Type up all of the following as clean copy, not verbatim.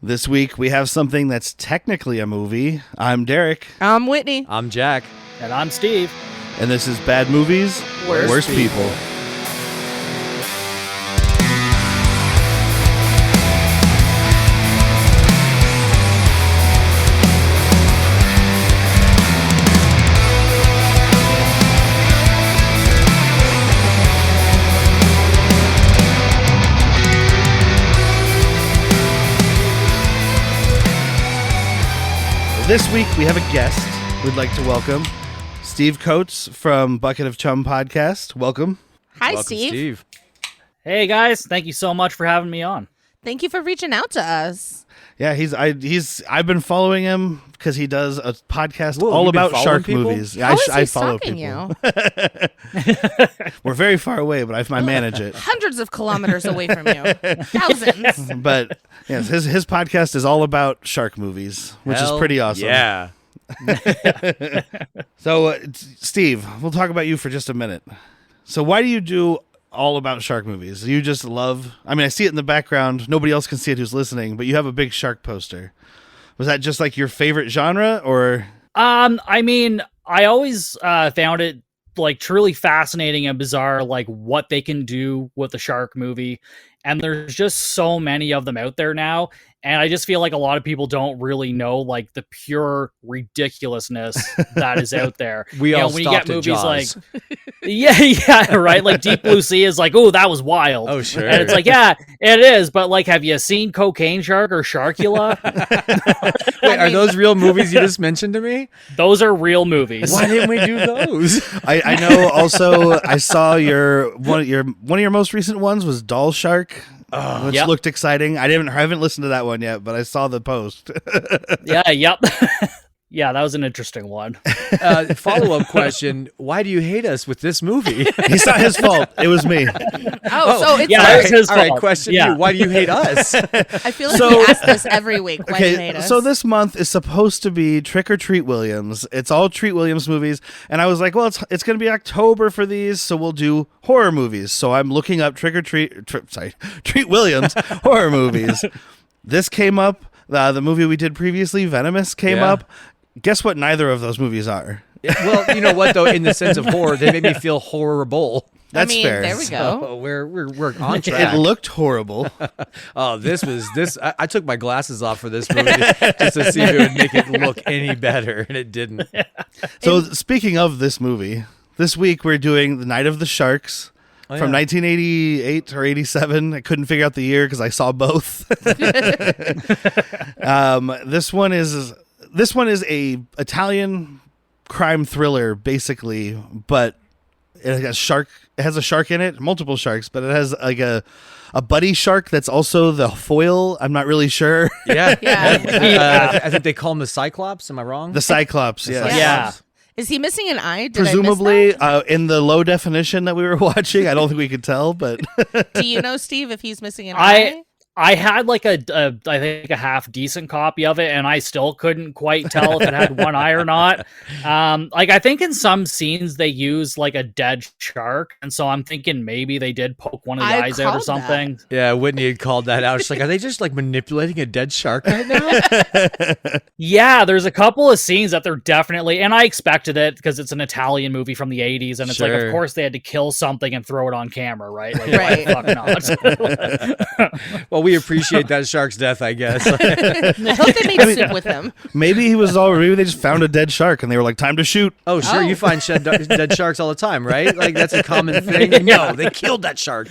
This week we have something that's technically a movie. I'm Derek. I'm Whitney. I'm Jack. And I'm Steve. And this is Bad Movies, Worst People. This week we have a guest we'd like to welcome. Steve Coates from Bucket of Chum podcast. Welcome. Hi, Welcome, Steve. Hey guys, thank you so much for having me on. Thank you for reaching out to us. Yeah, I've been following him because he does a podcast Whoa, all you've been about following shark people? movies. How is he I follow stalking people. you? We're very far away, but I manage it. Hundreds of kilometers away from you. Thousands. But yes, his podcast is all about shark movies, which is pretty awesome. Yeah. So, Steve, we'll talk about you for just a minute. So, why do you do all about shark movies? You just love... I mean, I see it in the background. Nobody else can see it who's listening, but you have a big shark poster. Was that just like your favorite genre, or... I mean, I always found it like truly fascinating and bizarre, like what they can do with a shark movie. And there's just so many of them out there now. And I just feel like a lot of people don't really know like the pure ridiculousness that is out there. We all when stopped you at get movies Jaws. like, yeah, right. Like Deep Blue Sea is like, oh, that was wild. Oh, sure. And it's like, yeah, it is. But like, have you seen Cocaine Shark or Sharkula? Wait, are those real movies you just mentioned to me? Those are real movies. Why didn't we do those? I know also I saw one of your most recent ones was Doll Shark. Which Yep. looked exciting. I haven't listened to that one yet, but I saw the post. Yeah, yep. Yeah, that was an interesting one. Follow-up question. Why do you hate us with this movie? It's not his fault. It was me. So it's yeah, all it's his all right, fault. question Yeah. you. Why do you hate us? I feel like So- we ask this every week. Why do you hate us? So this month is supposed to be Trick or Treat Williams. It's all Treat Williams movies, and I was like, well, it's going to be October for these, so we'll do horror movies. So I'm looking up Treat Williams horror movies. This came up. The movie we did previously, Venomous, came Yeah. up. Guess what? Neither of those movies are. Well, you know what though? In the sense of horror, they made me feel horrible. That's I mean, fair. there we go. Oh, we're on track. It looked horrible. Oh, this. I took my glasses off for this movie just to see if it would make it look any better, and it didn't. So speaking of this movie, this week we're doing The Night of the Sharks. Oh, From yeah. 1988 or 87. I couldn't figure out the year because I saw both. This one is a Italian crime thriller, basically, but it has a shark in it, multiple sharks, but it has like a buddy shark that's also the foil. I'm not really sure. Yeah. Yeah. I think they call him the Cyclops. Am I wrong? The Cyclops, yes. Yeah. Is he missing an eye? Did Presumably, I miss in the low definition that we were watching, I don't think we could tell, but that? Do you know, Steve, if he's missing an eye? I had like I think a half decent copy of it, and I still couldn't quite tell if it had one eye or not. Like I think in some scenes they use like a dead shark, and so I'm thinking maybe they did poke one of the I eyes out or called something. Yeah, Whitney had called that out. She's like, are they just like manipulating a dead shark right now? Yeah, there's a couple of scenes that they're definitely, and I expected it because it's an Italian movie from the 80s, and it's like, Sure. of course they had to kill something and throw it on camera, right? Like, Right. why the fuck not? Well, we appreciate that shark's death, I guess. I hope they made soup with him. maybe maybe they just found a dead shark and they were like, time to shoot. Oh, sure, Oh. you find dead sharks all the time, right? Like that's a common thing. No, they killed that shark.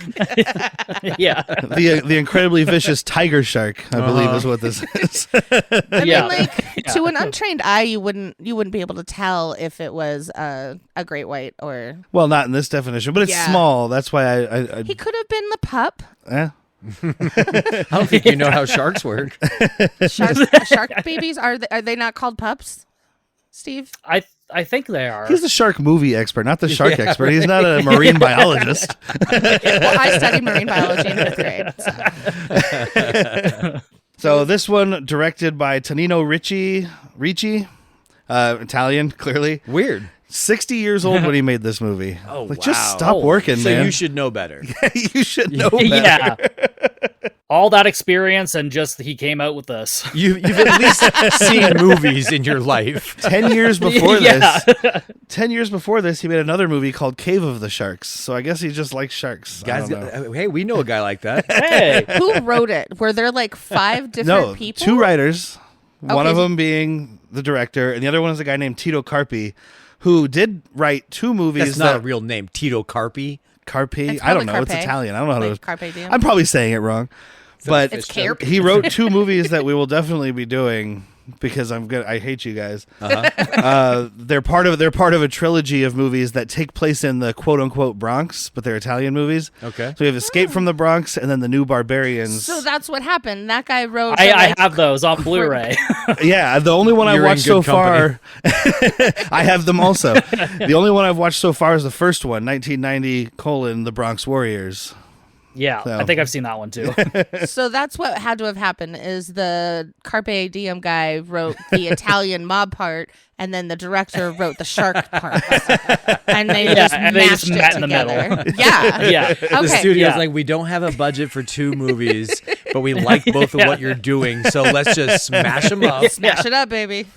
Yeah. The incredibly vicious tiger shark, I believe, is what this is. I Yeah. mean, like to an untrained eye, you wouldn't be able to tell if it was a great white or Well, not in this definition, but it's Yeah. small. That's why I he could have been the pup. I don't think you know how sharks work. Shark babies are they not called pups, Steve? I think they are. he's the shark movie expert, not the shark expert. He's not a marine biologist. Well, I studied marine biology in 5th grade. So. So this one directed by Tonino Ricci, Italian, clearly. Weird. 60 years old when he made this movie. Oh, Like, just wow. stop working, So man. you should know better. You should know better. Yeah. all that experience, and just he came out with this. You've at least seen movies in your life. 10 years before Yeah. this, 10 years before this, he made another movie called Cave of the Sharks. So I guess he just likes sharks. I Guys, don't know. hey, we know a guy like that. Hey, Who wrote it? Were there like 5 different No, people? 2 writers. One Okay, of so- them being the director, and the other one is a guy named Tito Carpi, who did write 2 movies. That's not a real name. Tito Carpi. Carpi. It's I don't probably know. It's Carpe. Italian. I don't know how Like to. Carpe Diem. I'm probably saying it wrong, but It's Carpe. he wrote 2 movies that we will definitely be doing because I'm good. I hate you guys. They're part of a trilogy of movies that take place in the quote unquote Bronx, but they're Italian movies. Okay. So we have Escape from the Bronx and then The New Barbarians. So that's what happened. That guy wrote. I have those on Blu-ray. Yeah, the only one I You're in watched so good company. far. I have them also. The only one I've watched so far is the first one, 1990: The Bronx Warriors. Yeah, So- I think I've seen that one too. So that's what had to have happened. Is the Carpe Diem guy wrote the Italian mob part, and then the director wrote the shark part, and they just and they mashed just it met in the together. middle. Yeah. Yeah. The Okay. studio's Yeah. like, we don't have a budget for 2 movies, but we like both of what you're doing, so let's just smash them up. Smash it up, baby.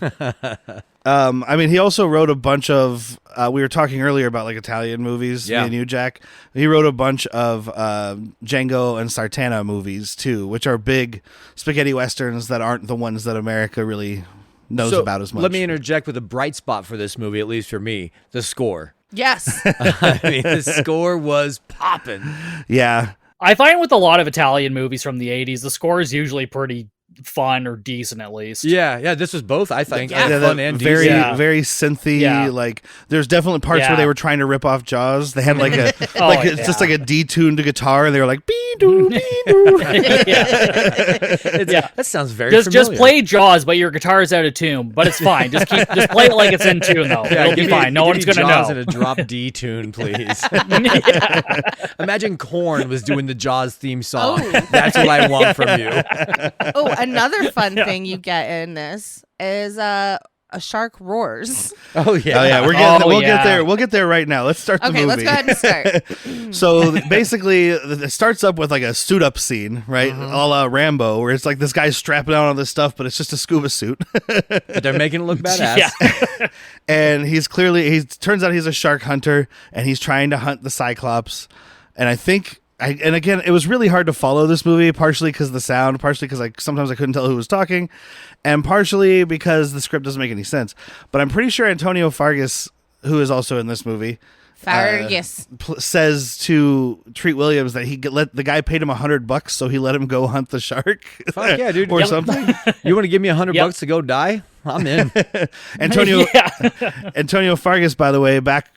I mean, he also wrote a bunch of. We were talking earlier about like Italian movies. Yeah. Me and you, Jack. He wrote a bunch of Django and Sartana movies too, which are big spaghetti westerns that aren't the ones that America really knows So, about as much. let me interject with a bright spot for this movie, at least for me, the score. Yes. I mean, the score was popping. Yeah, I find with a lot of Italian movies from the 80s, the score is usually pretty fun or decent at least. Yeah, this was both, I think. Yeah. Yeah, Fun that and very decent. Yeah. very synthy. Yeah. Like there's definitely parts Yeah. where they were trying to rip off Jaws. They had like a Oh, it's just yeah. like a detuned guitar, and they were like bee doo bee doo. That sounds very Just familiar. play Jaws, but your guitar is out of tune. But it's fine. Just play it like it's in tune though. Yeah, It'll be fine. No one's gonna Jaws know. in a drop D tune, please. Imagine Korn was doing the Jaws theme song. Oh. That's what I want from you. Oh, another fun thing you get in this is a shark roars. Oh yeah. Oh yeah, we'll yeah. get there. We'll get there right now. Let's start the Okay, movie. let's go ahead and start. So basically, it starts up with like a suit up scene, right? Mm-hmm. A la Rambo, where it's like this guy's strapping on all this stuff, but it's just a scuba suit. But they're making it look badass. Yeah. And turns out he's a shark hunter, and he's trying to hunt the Cyclops. And I think, and again, it was really hard to follow this movie, partially because of the sound, partially because sometimes I couldn't tell who was talking, and partially because the script doesn't make any sense. But I'm pretty sure Antonio Fargas, who is also in this movie, Fargus. says to Treat Williams that the guy paid him $100, so he let him go hunt the shark. Fuck yeah, dude. or Yep. something. You want to give me $100 Yep. to go die? I'm in. Antonio Yeah. Antonio Fargas, by the way, back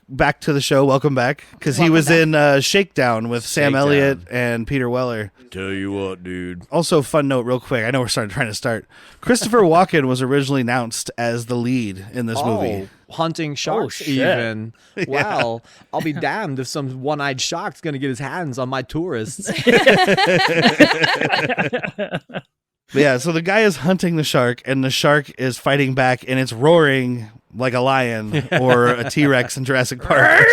to the show. Welcome back, because he was in Shakedown with Sam Shakedown. Elliott and Peter Weller. Tell you what, dude. Also, fun note, real quick. I know we're trying to start. Christopher Walken was originally announced as the lead in this movie. Hunting sharks, shit. even. Wow. I'll be damned if some one-eyed shark's going to get his hands on my tourists. But yeah, so the guy is hunting the shark, and the shark is fighting back, and it's roaring like a lion or a T-Rex in Jurassic Park.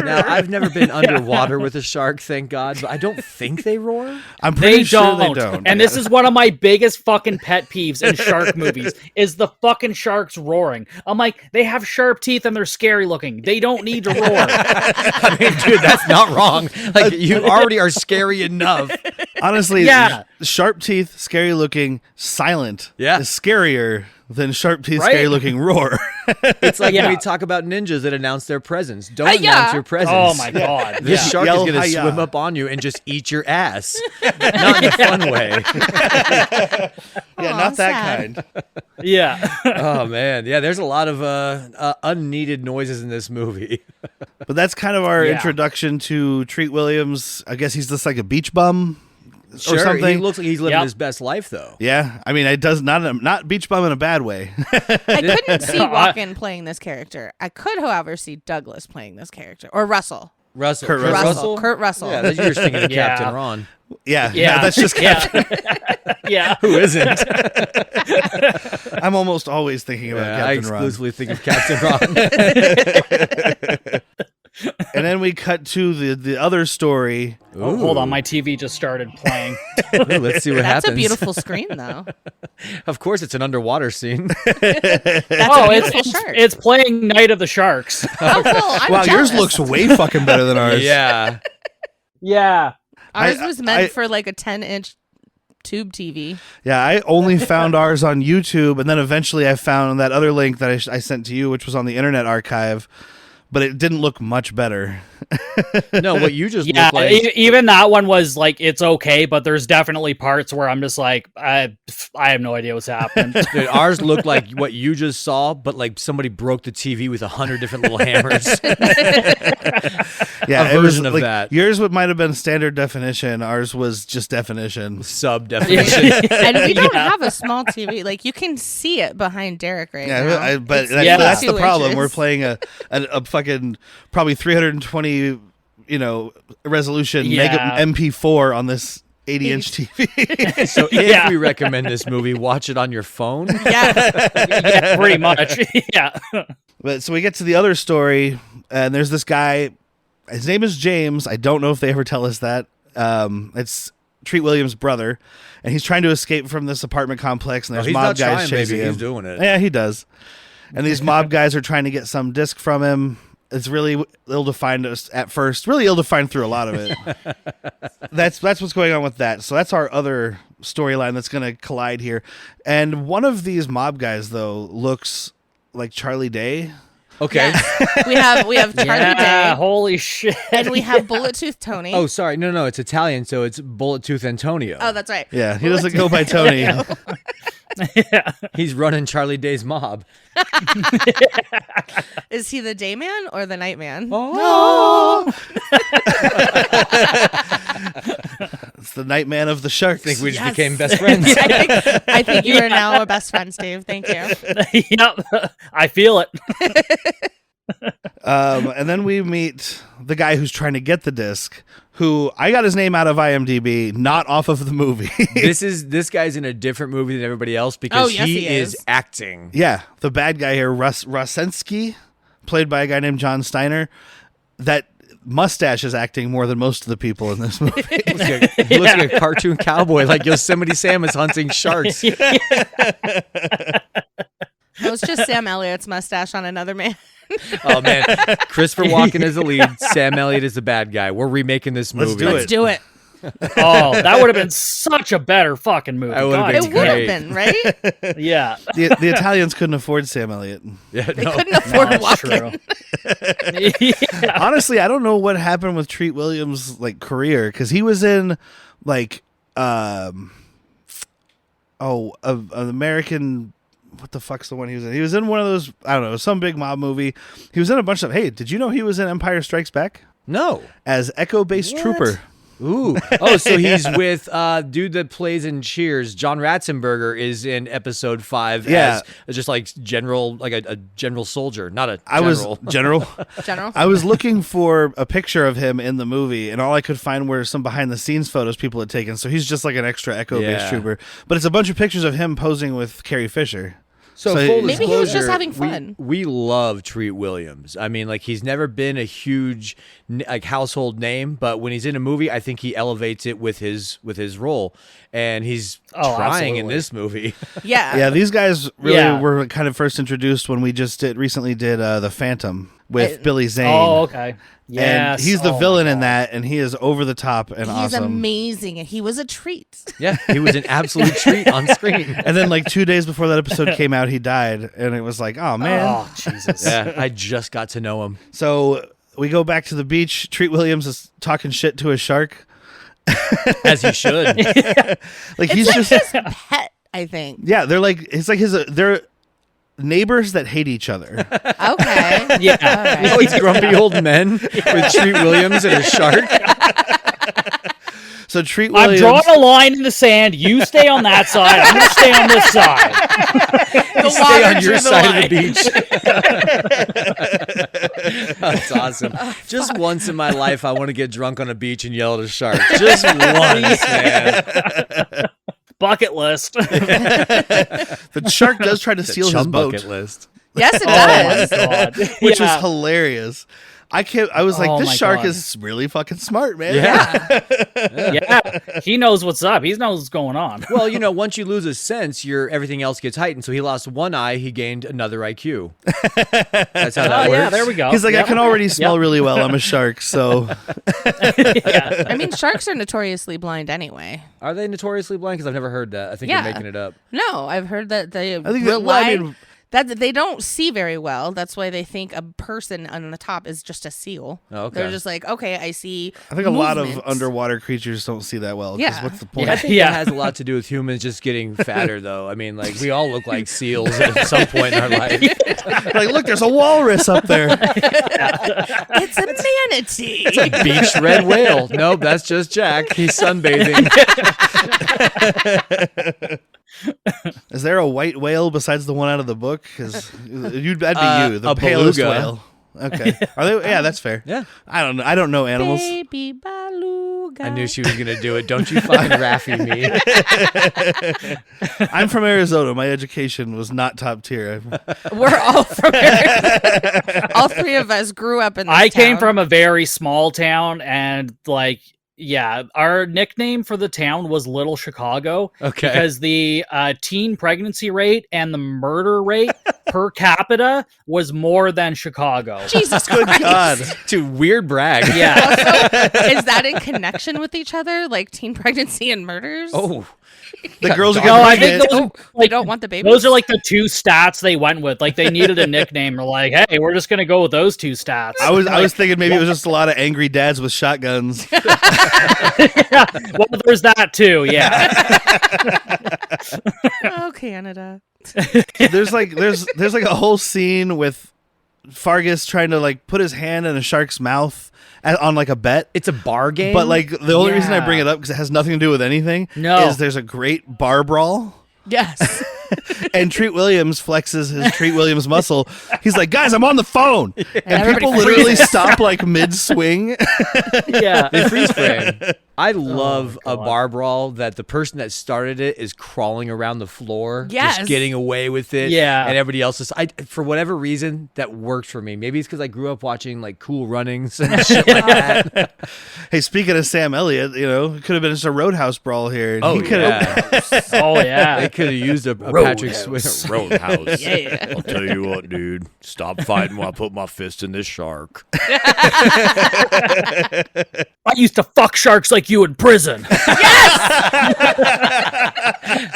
Now, I've never been underwater with a shark, thank God, but I don't think they roar. I'm pretty They sure don't. they don't. And this is one of my biggest fucking pet peeves in shark movies is the fucking sharks roaring. I'm like, they have sharp teeth and they're scary looking. They don't need to roar. I mean, dude, that's not wrong. Like, you already are scary enough. Honestly, Yeah. sharp teeth, scary looking, silent Yeah. is scarier than sharp teeth, Right? scary looking roar. It's like Yeah. when we talk about ninjas that announce their presence. Don't Hi-ya. announce your presence. Oh my god. This Yeah. shark Yell is going to hi-ya. swim up on you and just eat your ass. Not in a fun way. Yeah, Aw, not that sad. kind. Yeah. Oh, man. Yeah, there's a lot of unneeded noises in this movie. But that's kind of our Yeah. introduction to Treat Williams. I guess he's just like a beach bum or He something. looks like he's living Yep. his best life, though. Yeah, I mean, it does not beach bum in a bad way. I couldn't see Walken playing this character. I could, however, see Douglas playing this character. Or Russell. Russell. Kurt Kurt Russell. Kurt Russell. Yeah, you were thinking of Yeah. Captain Ron. Yeah, Yeah. that's just. yeah. Yeah. Who isn't? I'm almost always thinking about Yeah, I Captain Ron. exclusively think of Captain Ron. And then we cut to the other story. Oh, hold on, my TV just started playing. Ooh, let's see what That's happens. a beautiful screen, though. Of course, it's an underwater scene. That's Oh, a beautiful shark. it's playing Night of the Sharks. Oh, well, I'm Wow, yours jealous. looks way fucking better than ours. Yeah. Yeah. Ours I- was meant I- for like a 10-inch tube TV. Yeah, I only found ours on YouTube, and then eventually I found that other link that I sent to you, which was on the Internet Archive, but it didn't look much better. No, what you just Yeah, look like. even that one was like, it's okay, but there's definitely parts where I'm just like, I have no idea what's happening. Dude, ours looked like what you just saw, but like somebody broke the TV with 100 different little hammers. Yeah, A it was version of like, that. Yours might have been standard definition. Ours was just definition. Sub definition. And we don't Yeah. have a small TV. Like, you can see it behind Derek right Yeah, now. but It's Yeah. that's the 2 problem. inches. We're playing a fucking probably 320, resolution Yeah. mega MP4 on this 80-inch TV. So if Yeah. we recommend this movie, watch it on your phone. Yeah. Yeah, pretty much. Yeah. But so we get to the other story, and there's this guy. His name is James. I don't know if they ever tell us that. It's Treat Williams' brother, and he's trying to escape from this apartment complex. And No, there's he's mob not guys trying, chasing baby. him. He's doing it. Yeah, he does. And these mob guys are trying to get some disc from him. It's really ill-defined at first. Really ill-defined through a lot of it. That's what's going on with that. So that's our other storyline that's going to collide here. And one of these mob guys, though, looks like Charlie Day. Okay. Yes. We have Charlie Yeah, Day, holy shit. and we have Bullet Tooth Tony. Oh, sorry. No. It's Italian, so it's Bullet Tooth Antonio. Oh, that's right. Yeah, he doesn't go by Tony. Yeah. He's running Charlie Day's mob. Is he the day man or the night man? Oh. It's the Nightman of the Sharks. I think we just Yes. became best friends. I think you are now a best friend, Steve. Thank you. Yep. I feel it. And then we meet the guy who's trying to get the disc, who I got his name out of IMDb, not off of the movie. This guy's in a different movie than everybody else because Oh, yes, he is is. acting. Yeah, the bad guy here, Rosensky, played by a guy named John Steiner. That mustache is acting more than most of the people in this movie. He looks like a cartoon cowboy, like Yosemite Sam is hunting sharks. It was just Sam Elliott's mustache on another man. Oh man, Christopher Walken is the lead. Sam Elliott is the bad guy. We're remaking this movie. Let's do Let's do it. Oh, that would have been such a better fucking movie. That would've God, been It would have great. been, right? Yeah. the Italians couldn't afford Sam Elliott. Yeah, They no. couldn't afford That's Walken. true. Yeah. Honestly, I don't know what happened with Treat Williams' career, because he was in an American. What the fuck's the one he was in? He was in one of those, I don't know, some big mob movie. He was in a bunch of. Hey, did you know he was in Empire Strikes Back No. as Echo-based What? trooper? Ooh. Oh, so he's with dude that plays in Cheers. John Ratzenberger is in episode 5 Yeah. as just like general, like a general soldier, not a I was general. general. General. I was looking for a picture of him in the movie, and all I could find were some behind-the-scenes photos people had taken. So he's just like an extra Echo-based Yeah. trooper. But it's a bunch of pictures of him posing with Carrie Fisher. So So full maybe he was just disclosure, having we- fun. We love Treat Williams. I mean, he's never been a huge household name, but when he's in a movie, I think he elevates it with his role, and he's trying in absolutely. this movie. Yeah. Yeah, these guys really Yeah. were kind of first introduced when we just recently did The Phantom with Billy Zane. Oh, okay. Yeah. And he's the villain in that, and he is over the top and He's awesome. amazing, and he was a treat. Yeah, he was an absolute treat on screen. And then 2 days before that episode came out, he died, and it was like, oh man. Oh, Jesus. Yeah, I just got to know him. So we go back to the beach. Treat Williams is talking shit to a shark. As he should. He's just His pet, I think. yeah. They're neighbors that hate each other. Okay. Yeah. All right. Oh, he's grumpy old men with Treat Williams and a shark. So Treat I'm Williams. drawing a line in the sand. You stay on that side. I'm going to stay on this side. The Stay water on your drew the side of line. the beach. That's awesome. Just once in my life, I want to get drunk on a beach and yell at a shark. Just once, man. Bucket list. The shark does try to steal his Chum boat, bucket list. Yes, it Oh, my does. God. which Yeah. was hilarious. I was like, Oh this my shark God. is really fucking smart, man. Yeah. Yeah, he knows what's up. He knows what's going on. Well, once you lose a sense, everything else gets heightened. So he lost one eye, he gained another IQ. That's how that Oh works. yeah, there we go. He's like, I Yep. can already smell Yep. really well. I'm a shark, so Yeah. I mean, sharks are notoriously blind anyway. Are they notoriously blind? Because I've never heard that. I think Yeah. you're making it up. No, I've heard that they I think rely that they don't see very well. That's why they think a person on the top is just a seal. Oh, okay. They're just like, okay, I see. I think a lot of movement. underwater creatures don't see that well. 'Cause Yeah. what's the point? I think Yeah. that has a lot to do with humans just getting fatter, though. I mean, like, we all look like seals at some point in our life. Like, look, there's a walrus up there. It's a manatee. Beach red whale. Nope, that's just Jack. He's sunbathing. Is there a white whale besides the one out of the book? Because that'd be you, the a palest beluga. whale. Okay, are they? Yeah, that's fair. Yeah. I don't know. I don't know animals. Baby beluga. I knew she was going to do it. Don't you fucking Raffy me. I'm from Arizona. My education was not top tier. We're all from Arizona. All three of us grew up in this I came town. from a very small town, and like, yeah, our nickname for the town was Little Chicago Okay. because the teen pregnancy rate and the murder rate per capita was more than Chicago. Jesus Good Christ. God. Dude, weird brag. Yeah. Also, is that in connection with each other, like teen pregnancy and murders? Oh. The girls are No, I getting think pregnant. those, I like, don't want the baby. those are like the two stats they went with. Like they needed a nickname. They're like, hey, we're just gonna go with those two stats. I was thinking maybe it was just a lot of angry dads with shotguns. Yeah, well, there's that too. Yeah. Oh, Canada. there's like a whole scene with Fargus trying to like put his hand in a shark's mouth on like a bet. It's a bar game? But like the only reason I Yeah. bring it up because it has nothing to do with anything No. is there's a great bar brawl. Yes. And Treat Williams flexes his Treat Williams muscle. He's like, guys, I'm on the phone. And everybody people literally stop like mid swing. Yeah. They freeze frame. I love a God. bar brawl that the person that started it is crawling around the floor, Yes. just getting away with it. Yeah. And everybody else is. For whatever reason, that works for me. Maybe it's because I grew up watching like Cool Runnings and shit like that. Hey, speaking of Sam Elliott, it could have been just a Roadhouse brawl here. Oh, He could have. yeah. Oh They yeah. could have used a Patrick Swayze. Roadhouse. Yeah. I'll tell you what, dude. Stop fighting while I put my fist in this shark. I used to fuck sharks like you in prison.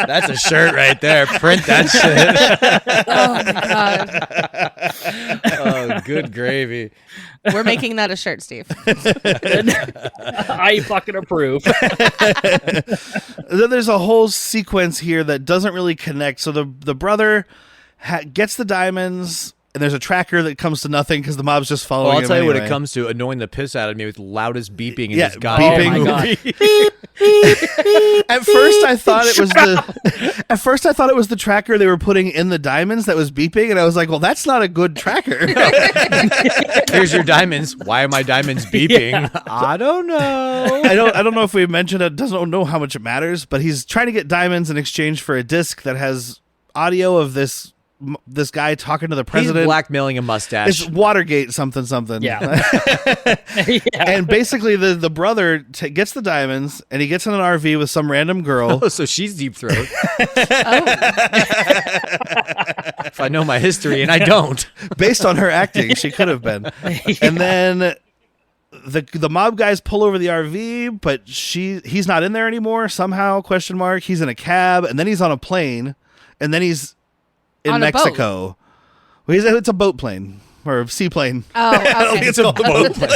That's a shirt right there. Print that shit. Oh my God. Oh, good gravy. We're making that a shirt, Steve. I fucking approve. Then there's a whole sequence here that doesn't really connect. So the brother gets the diamonds, and there's a tracker that comes to nothing because the mob's just following Well, I'll him tell you what anyway. it comes to: annoying the piss out of me with loudest beeping in Yeah, this goddamn beeping. Oh my movie. At first, I thought it was the tracker they were putting in the diamonds that was beeping, and I was like, "Well, that's not a good tracker." Here's your diamonds. Why are my diamonds beeping? I don't know. I don't know if we mentioned it. Doesn't know how much it matters, but he's trying to get diamonds in exchange for a disc that has audio of this guy talking to the He's president. blackmailing a mustache. It's Watergate something. Yeah. Yeah. And basically, the brother gets the diamonds, and he gets in an RV with some random girl. Oh, so she's deep throat. Oh, If I know my history, and I don't. Based on her acting, she could have been. And then the mob guys pull over the RV, but he's not in there anymore somehow, question mark. He's in a cab, and then he's on a plane, and then he's in On a boat. Mexico. Well, it's a boat plane or seaplane. oh, okay. It's called a boat plane.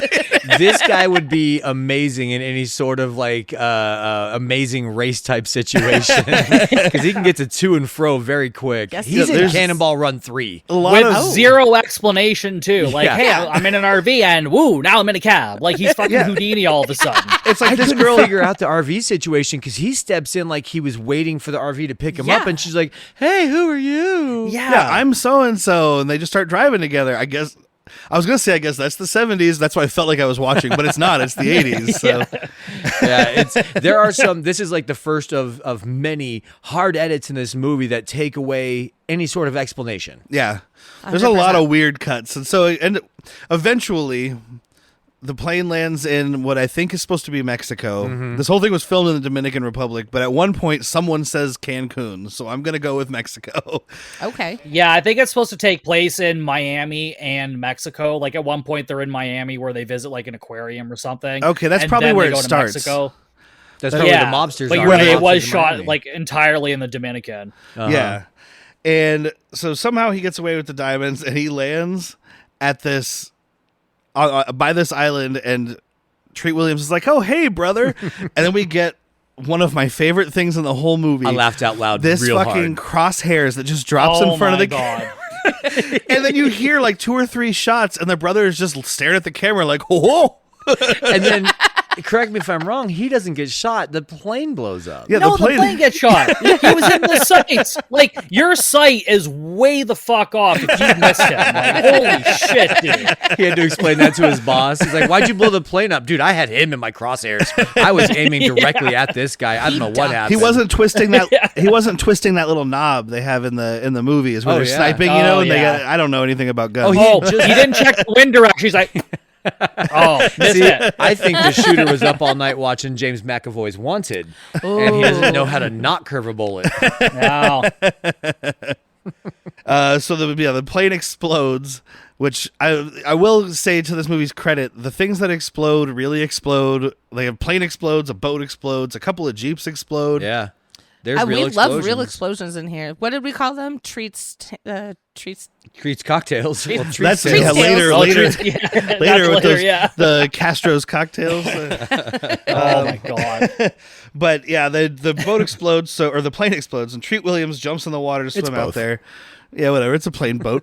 This guy would be amazing in any sort of like amazing race type situation because he can get to to and fro very quick. Yes, He's he in does. Cannonball Run 3. A lot With of zero explanation too. Like, Yeah. hey, I'm in an RV and woo, now I'm in a cab. Like he's fucking Yeah. Houdini all of a sudden. it's like I this couldn't girl. figure out the RV situation because he steps in like he was waiting for the RV to pick him up, Yeah. and she's like, "Hey, who are you?" Yeah, I'm so and so, and they just start driving together. I guess I was gonna say, I guess that's the 70s. That's what I felt like I was watching, but it's not. It's the 80s. So There are some. This is like the first of many hard edits in this movie that take away any sort of explanation. yeah, there's a lot 100%. of weird cuts, and eventually. The plane lands in what I think is supposed to be Mexico. Mm-hmm. This whole thing was filmed in the Dominican Republic, but at one point someone says Cancun, so I'm going to go with Mexico. Okay. Yeah, I think it's supposed to take place in Miami and Mexico. Like at one point, they're in Miami where they visit like an aquarium or something. Okay, that's and probably then where they it go to starts. Mexico. That's probably Yeah, the mobsters. but are. you're right, The it was Mobsters in shot Miami. like entirely in the Dominican. Uh-huh. Yeah. And so somehow he gets away with the diamonds and he lands at this by this island, and Treat Williams is like, "Oh, hey, brother." And then we get one of my favorite things in the whole movie. I laughed out loud. This real fucking hard. crosshairs that just drops in front of the god. and then you hear like 2 or 3 shots, and the brother is just staring at the camera like, "Whoa!" And then, correct me if I'm wrong, he doesn't get shot. The plane blows up. Yeah, No, the plane gets shot. He was in the sights. Like, your sight is way the fuck off if you missed him. Like, holy shit, dude. He had to explain that to his boss. He's like, "Why'd you blow the plane up?" Dude, I had him in my crosshairs. I was aiming directly at this guy. I don't know what happened. He wasn't twisting that. He wasn't twisting that little knob they have in the movies where Oh, they're yeah. sniping. Oh, And yeah. I don't know anything about guns. he Oh, just- he didn't check the wind direction. He's like, oh, missed See, it. I think the shooter was up all night watching James McAvoy's Wanted, and he doesn't know how to not curve a bullet. No. So the plane explodes, which I will say to this movie's credit, the things that explode really explode. Like a plane explodes, a boat explodes, a couple of jeeps explode. Yeah, there's We real love real explosions. explosions in here. What did we call them? Treats. Treats. Treats cocktails. Well, treats That's tails. yeah, later, Oh, later, treats- yeah, later that's with those, yeah. the Castro's cocktails. Oh my god. But yeah, the boat explodes, or the plane explodes, and Treat Williams jumps in the water to swim out both. there. Yeah, whatever. It's a plane boat.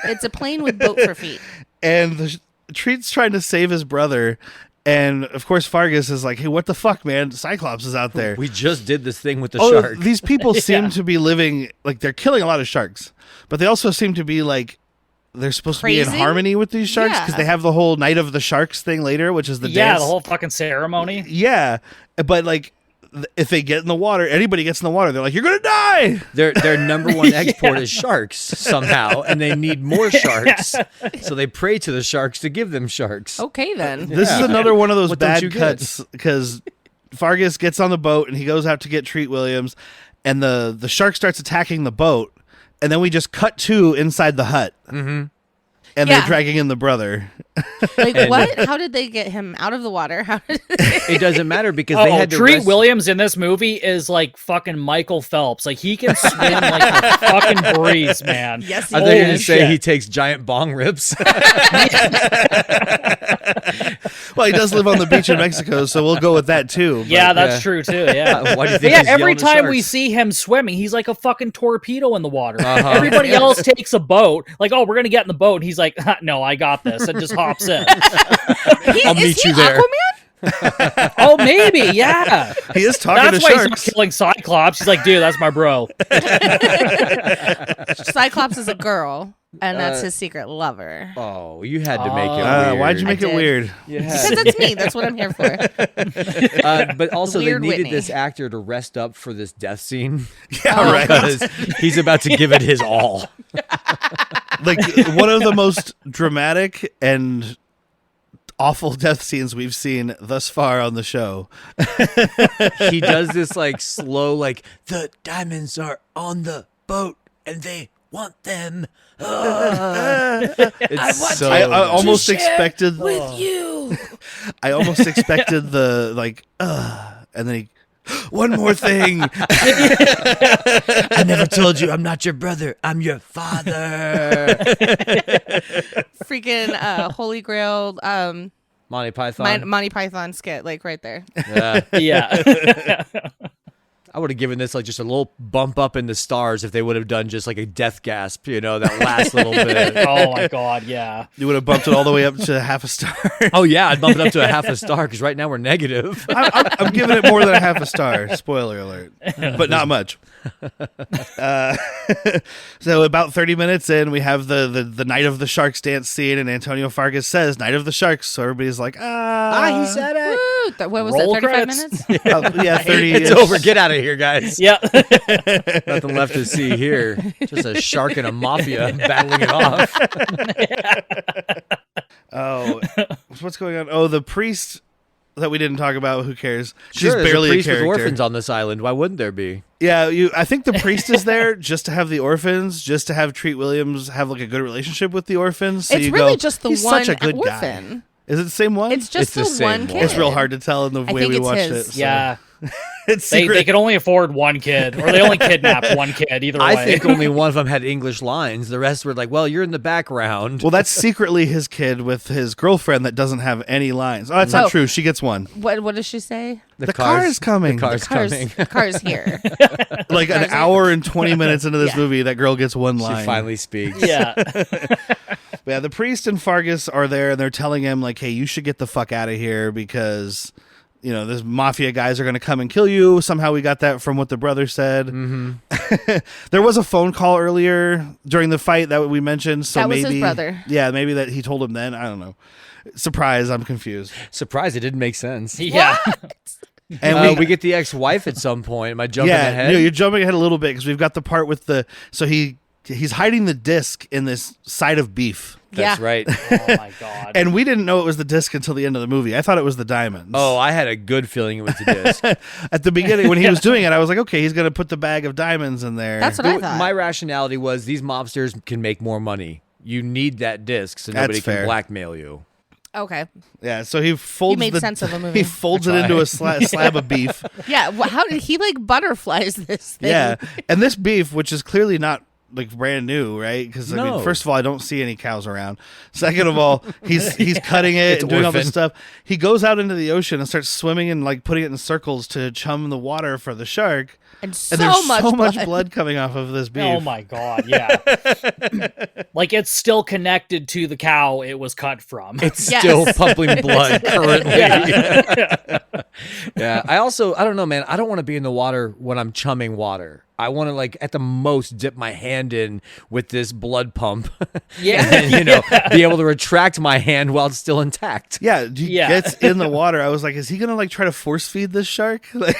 It's a plane with boat for feet. And Treat's trying to save his brother. And of course, Fargus is like, "Hey, what the fuck, man? Cyclops is out there." We just did this thing with the Oh, shark. these people seem to be living like they're killing a lot of sharks, but they also seem to be like they're supposed to be in Crazy? harmony with these sharks because Yeah. they have the whole Night of the Sharks thing later, which is the Yeah, dance. the whole fucking ceremony. Yeah, but like if they get in the water, anybody gets in the water, they're like, "You're gonna die." Their number one export is sharks somehow, and they need more sharks. So they pray to the sharks to give them sharks. Okay, then. This is another one of those What don't you bad get? cuts because Fargus gets on the boat and he goes out to get Treat Williams, and the shark starts attacking the boat, and then we just cut to inside the hut, and they're Yeah. dragging in the brother. Like, And- what? How did they get him out of the water? How did It doesn't matter because they Oh, had to Treat rest- Williams in this movie is like fucking Michael Phelps. Like he can swim like the fucking breeze, man. Yes, he I thought you were can. going to say shit. he takes giant bong rips. Well, he does live on the beach in Mexico, so we'll go with that too. but- Yeah, that's yeah. true too. Yeah. Why do you But think yeah, he's every yelling at time we sharks? see him swimming, he's like a fucking torpedo in the water. Uh-huh. Everybody else takes a boat, like, oh, we're gonna get in the boat, and he's like, no, I got this, and just hops in. I'll meet is he you there. Aquaman? Oh, maybe, yeah. he is talking That's to why he's not sharks. killing Cyclops. He's like, dude, that's my bro. Cyclops is a girl, and that's his secret lover. Oh, you had to make it weird. Why'd you make I it did. weird? You Because had- that's me. That's what I'm here for. but also they Weird needed Whitney. this actor to rest up for this death scene Yeah, right. because he's about to give it his all. Like one of the most dramatic and awful death scenes we've seen thus far on the show. He does this like slow, like the diamonds are on the boat and they want them. It's so. I almost expected With you. I almost expected the like, and then he, one more thing. I never told you I'm not your brother. I'm your father. Freaking Holy Grail Monty Python. Monty Python skit, like right there. Yeah. Yeah. I would have given this like just a little bump up in the stars if they would have done just like a death gasp, you know, that last little bit. Oh my god, yeah. You would have bumped it all the way up to half a star. Oh yeah, I'd bump it up to a half a star because right now we're negative. I'm giving it more than a half a star. Spoiler alert, but not much. So about 30 minutes in, we have the Night of the Sharks dance scene, and Antonio Fargas says Night of the Sharks. So everybody's like, he said it. Woo! What was Roll that? 35 credits. minutes? yeah, 30. It's over. Get out of here, guys. Yeah. Nothing left to see here. Just a shark and a mafia battling it off. Oh, what's going on? Oh, the priest that we didn't talk about. Who cares? Sure, She's there's barely a priest with character. orphans on this island. Why wouldn't there be? Yeah, I think the priest is there just to have the orphans, just to have Treat Williams have like a good relationship with the orphans. So It's you really go, just the "He's one such a good orphan. guy." Is it the same one? It's just It's the the one same kid. one. It's real hard to tell in the I way think we it's watched his. it. So. Yeah. It's They secret. can only afford one kid, or they only kidnap one kid. Either way. I think only one of them had English lines. The rest were like, well, you're in the background. Well, that's secretly his kid with his girlfriend that doesn't have any lines. Oh, that's not Oh. true. She gets one. What does she say? The car is coming. The car's coming. Car's here. Like an Cars are- hour and 20 minutes into this Yeah. movie, that girl gets one line. She finally speaks. Yeah. Yeah, the priest and Fargus are there, and they're telling him, like, hey, you should get the fuck out of here because, you know, this mafia guys are going to come and kill you. Somehow we got that from what the brother said. Mm-hmm. There was a phone call earlier during the fight that we mentioned. So That was maybe, his brother. Yeah, maybe that he told him then. I don't know. Surprise, I'm confused. Surprised it didn't make sense. Yeah. And We get the ex-wife at some point. Am I jumping ahead? you're jumping ahead a little bit because we've got the part with so he's hiding the disc in this side of beef. That's Yeah. right. Oh my god. And we didn't know it was the disc until the end of the movie. I thought it was the diamonds. Oh, I had a good feeling it was the disc. At the beginning, when he was doing it, I was like, okay, he's going to put the bag of diamonds in there. That's what I thought. My rationality was these mobsters can make more money. You need that disc so That's nobody fair. can blackmail you. Okay. Yeah, so he folds made sense of the movie. He folds it into a slab of beef. Yeah. How did he like butterflies this thing? Yeah, and this beef, which is clearly not like brand new, right? Because I mean, No. first of all, I don't see any cows around. Second of all, he's cutting it It's and doing all this orphan. stuff. He goes out into the ocean and starts swimming and like putting it in circles to chum the water for the shark. And so And there's much so much blood. blood coming off of this beef. Oh my god, yeah. Like it's still connected to the cow it was cut from. It's Yes. still pumping blood currently. Yeah. Yeah. I don't know, man. I don't want to be in the water when I'm chumming water. I want to like at the most dip my hand in with this blood pump. Yeah. And, you know, be able to retract my hand while it's still intact. Yeah, he Yeah. gets in the water. I was like, is he gonna like try to force feed this shark? Like,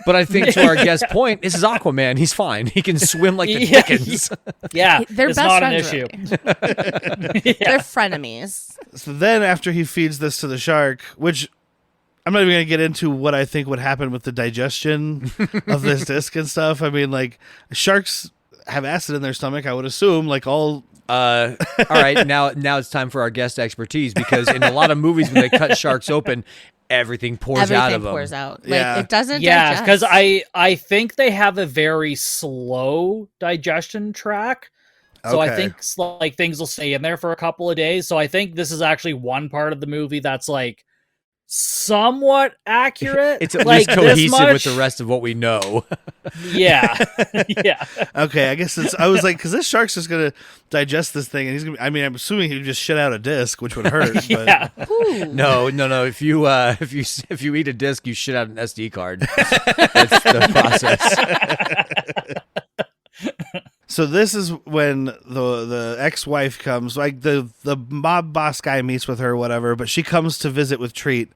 But I think to our guest point, this is Aquaman. He's fine. He can swim like the Yeah. Dickens. Yeah. They're it's best not an friends. issue. Really. They're frenemies. so then after he feeds this to the shark, which I'm not even gonna get into what I think would happen with the digestion of this disc and stuff. I mean, like sharks have acid in their stomach. I would assume, like all. All right, now it's time for our guest expertise because in a lot of movies when they cut sharks open, everything pours out Everything of them. pours out. Like Yeah. it doesn't. Yeah, digest. because I think they have a very slow digestion track. So I Okay. think like things will stay in there for a couple of days. So I think this is actually one part of the movie that's like somewhat accurate. It's at like least cohesive with the rest of what we know. Yeah, yeah. Okay, I guess it's. I was like, because this shark's just gonna digest this thing, and he's gonna. I mean, I'm assuming he would just shit out a disc, which would hurt. But Yeah. Ooh. No. If you eat a disc, you shit out an SD card. That's the process. So this is when the ex-wife comes, like the mob boss guy meets with her, whatever, but she comes to visit with Treat.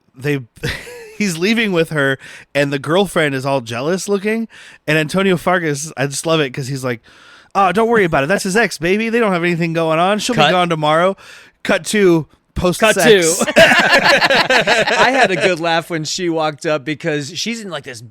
He's leaving with her, and the girlfriend is all jealous looking. And Antonio Fargas, I just love it because he's like, "Oh, don't worry about it. That's his ex, baby. They don't have anything going on. She'll Cut. be gone tomorrow." Cut to post Cut sex. to. I had a good laugh when she walked up because she's in like this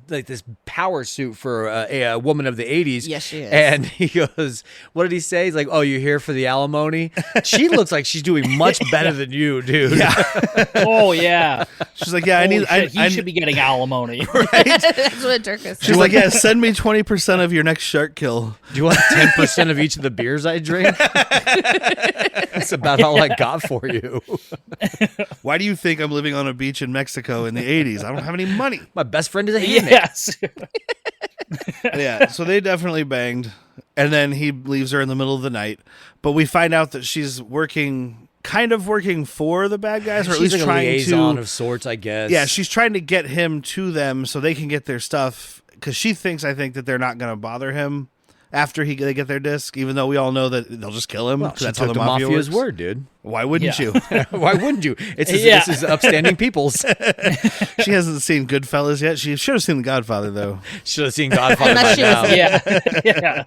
power suit for a woman of the 80s. Yes, she is. And he goes, "What did he say?" He's like, "Oh, you're here for the alimony." She looks like she's doing much better than you, dude. Yeah, Oh yeah. she's like, "Yeah, I Holy need. shit, he I should be getting alimony. That's what Dirk is. She's like, "Yeah, send me 20% of your next shark kill." Do you want 10% of each of the beers I drink? That's about all I got for you. Why do you think I'm living on a beach in Mexico in the 80s? I don't have any money. My best friend is a handmaid. Yes. Yeah, so they definitely banged. And then he leaves her in the middle of the night. But we find out that she's kind of working for the bad guys, or at She's least like a trying liaison to. of sorts, I guess. Yeah, she's trying to get him to them so they can get their stuff. Because she thinks, I think, that they're not going to bother him after they get their disc, even though we all know that they'll just kill him. Well, 'cause she that's how took the the mafia mafia's works. word, dude. Why wouldn't Yeah. you? Why wouldn't you? Yeah. This is upstanding people's. She hasn't seen Goodfellas yet. She should have seen The Godfather, though. Should have seen Godfather Unless by she was- now. Yeah.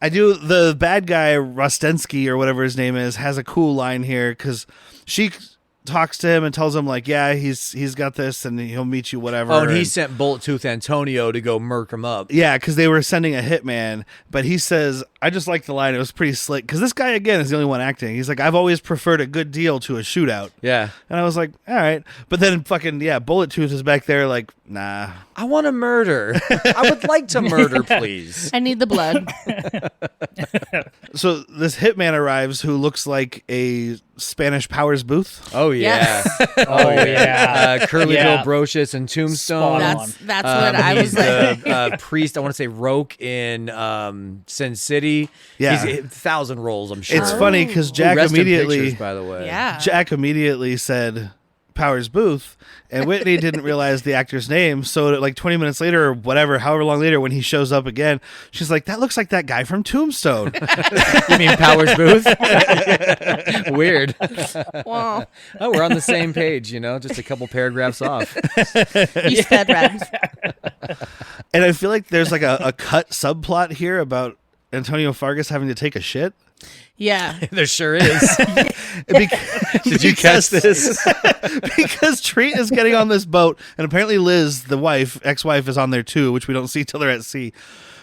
I do. The bad guy, Rostensky or whatever his name is, has a cool line here because she talks to him and tells him like, yeah, he's got this and he'll meet you, whatever. Oh, and he sent Bullet Tooth Antonio to go murk him up. Yeah, because they were sending a hitman, but he says, I just like the line. It was pretty slick because this guy again is the only one acting. He's like, I've always preferred a good deal to a shootout, Yeah. and I was like, all right. But then fucking Bullet Tooth is back there like, nah. I want to murder. I would like to murder, please. I need the blood. So this hitman arrives who looks like a Spanish Powers Booth. Oh yeah. Yes. Oh, yeah. Curly Yeah. Bill Brocious and Tombstone. Spot on. That's what I was He's like. the priest. I want to say Roke in Sin City. Yeah. He's 1,000 roles. I'm sure. It's funny because Jack Rest in immediately pictures, by the way. Yeah. Jack immediately said Powers Booth, and Whitney didn't realize the actor's name. So like 20 minutes later or whatever, however long later, when he shows up again, she's like, that looks like that guy from Tombstone. You mean Powers Booth? Weird. Well, Oh, we're on the same page. Just a couple paragraphs off. you sped red. And I feel like there's like a cut subplot here about Antonio Fargas having to take a shit. Yeah. There sure is. Did you catch this? Because Treat is getting on this boat, and apparently Liz, the ex-wife, is on there too, which we don't see till they're at sea.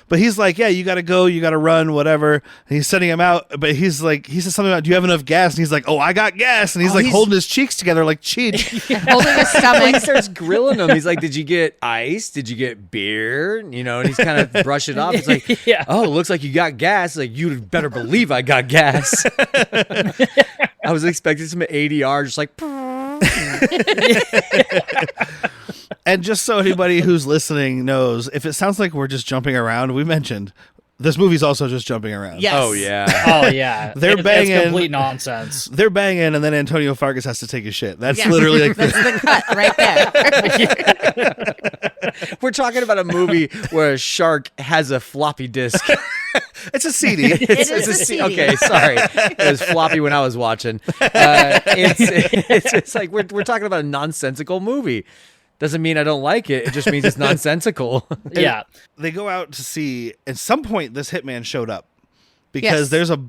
But he's like, yeah, you got to go, you got to run, whatever. And he's sending him out, but he's like, he says something about, do you have enough gas? And he's like, oh, I got gas. And he's like holding his cheeks together like Cheech. Holding his He stomach. starts grilling him. He's like, did you get ice? Did you get beer? And he's kind of brush it off. It's like, Yeah. oh, it looks like you got gas. Like, you better believe I got gas. I was expecting some ADR just like, And just so anybody who's listening knows, if it sounds like we're just jumping around, we mentioned this movie's also just jumping around. Yes. oh, yeah. Oh yeah. They're It's banging. complete nonsense. They're banging, and then Antonio Fargas has to take a shit. That's Yeah. literally like That's the cut right there. We're talking about a movie where a shark has a floppy disk. it's a CD. It is a CD. Okay, sorry. It was floppy when I was watching. It's like we're talking about a nonsensical movie. Doesn't mean I don't like it. It just means it's nonsensical. Yeah. They go out to sea. At some point, this hitman showed up because Yes. there's a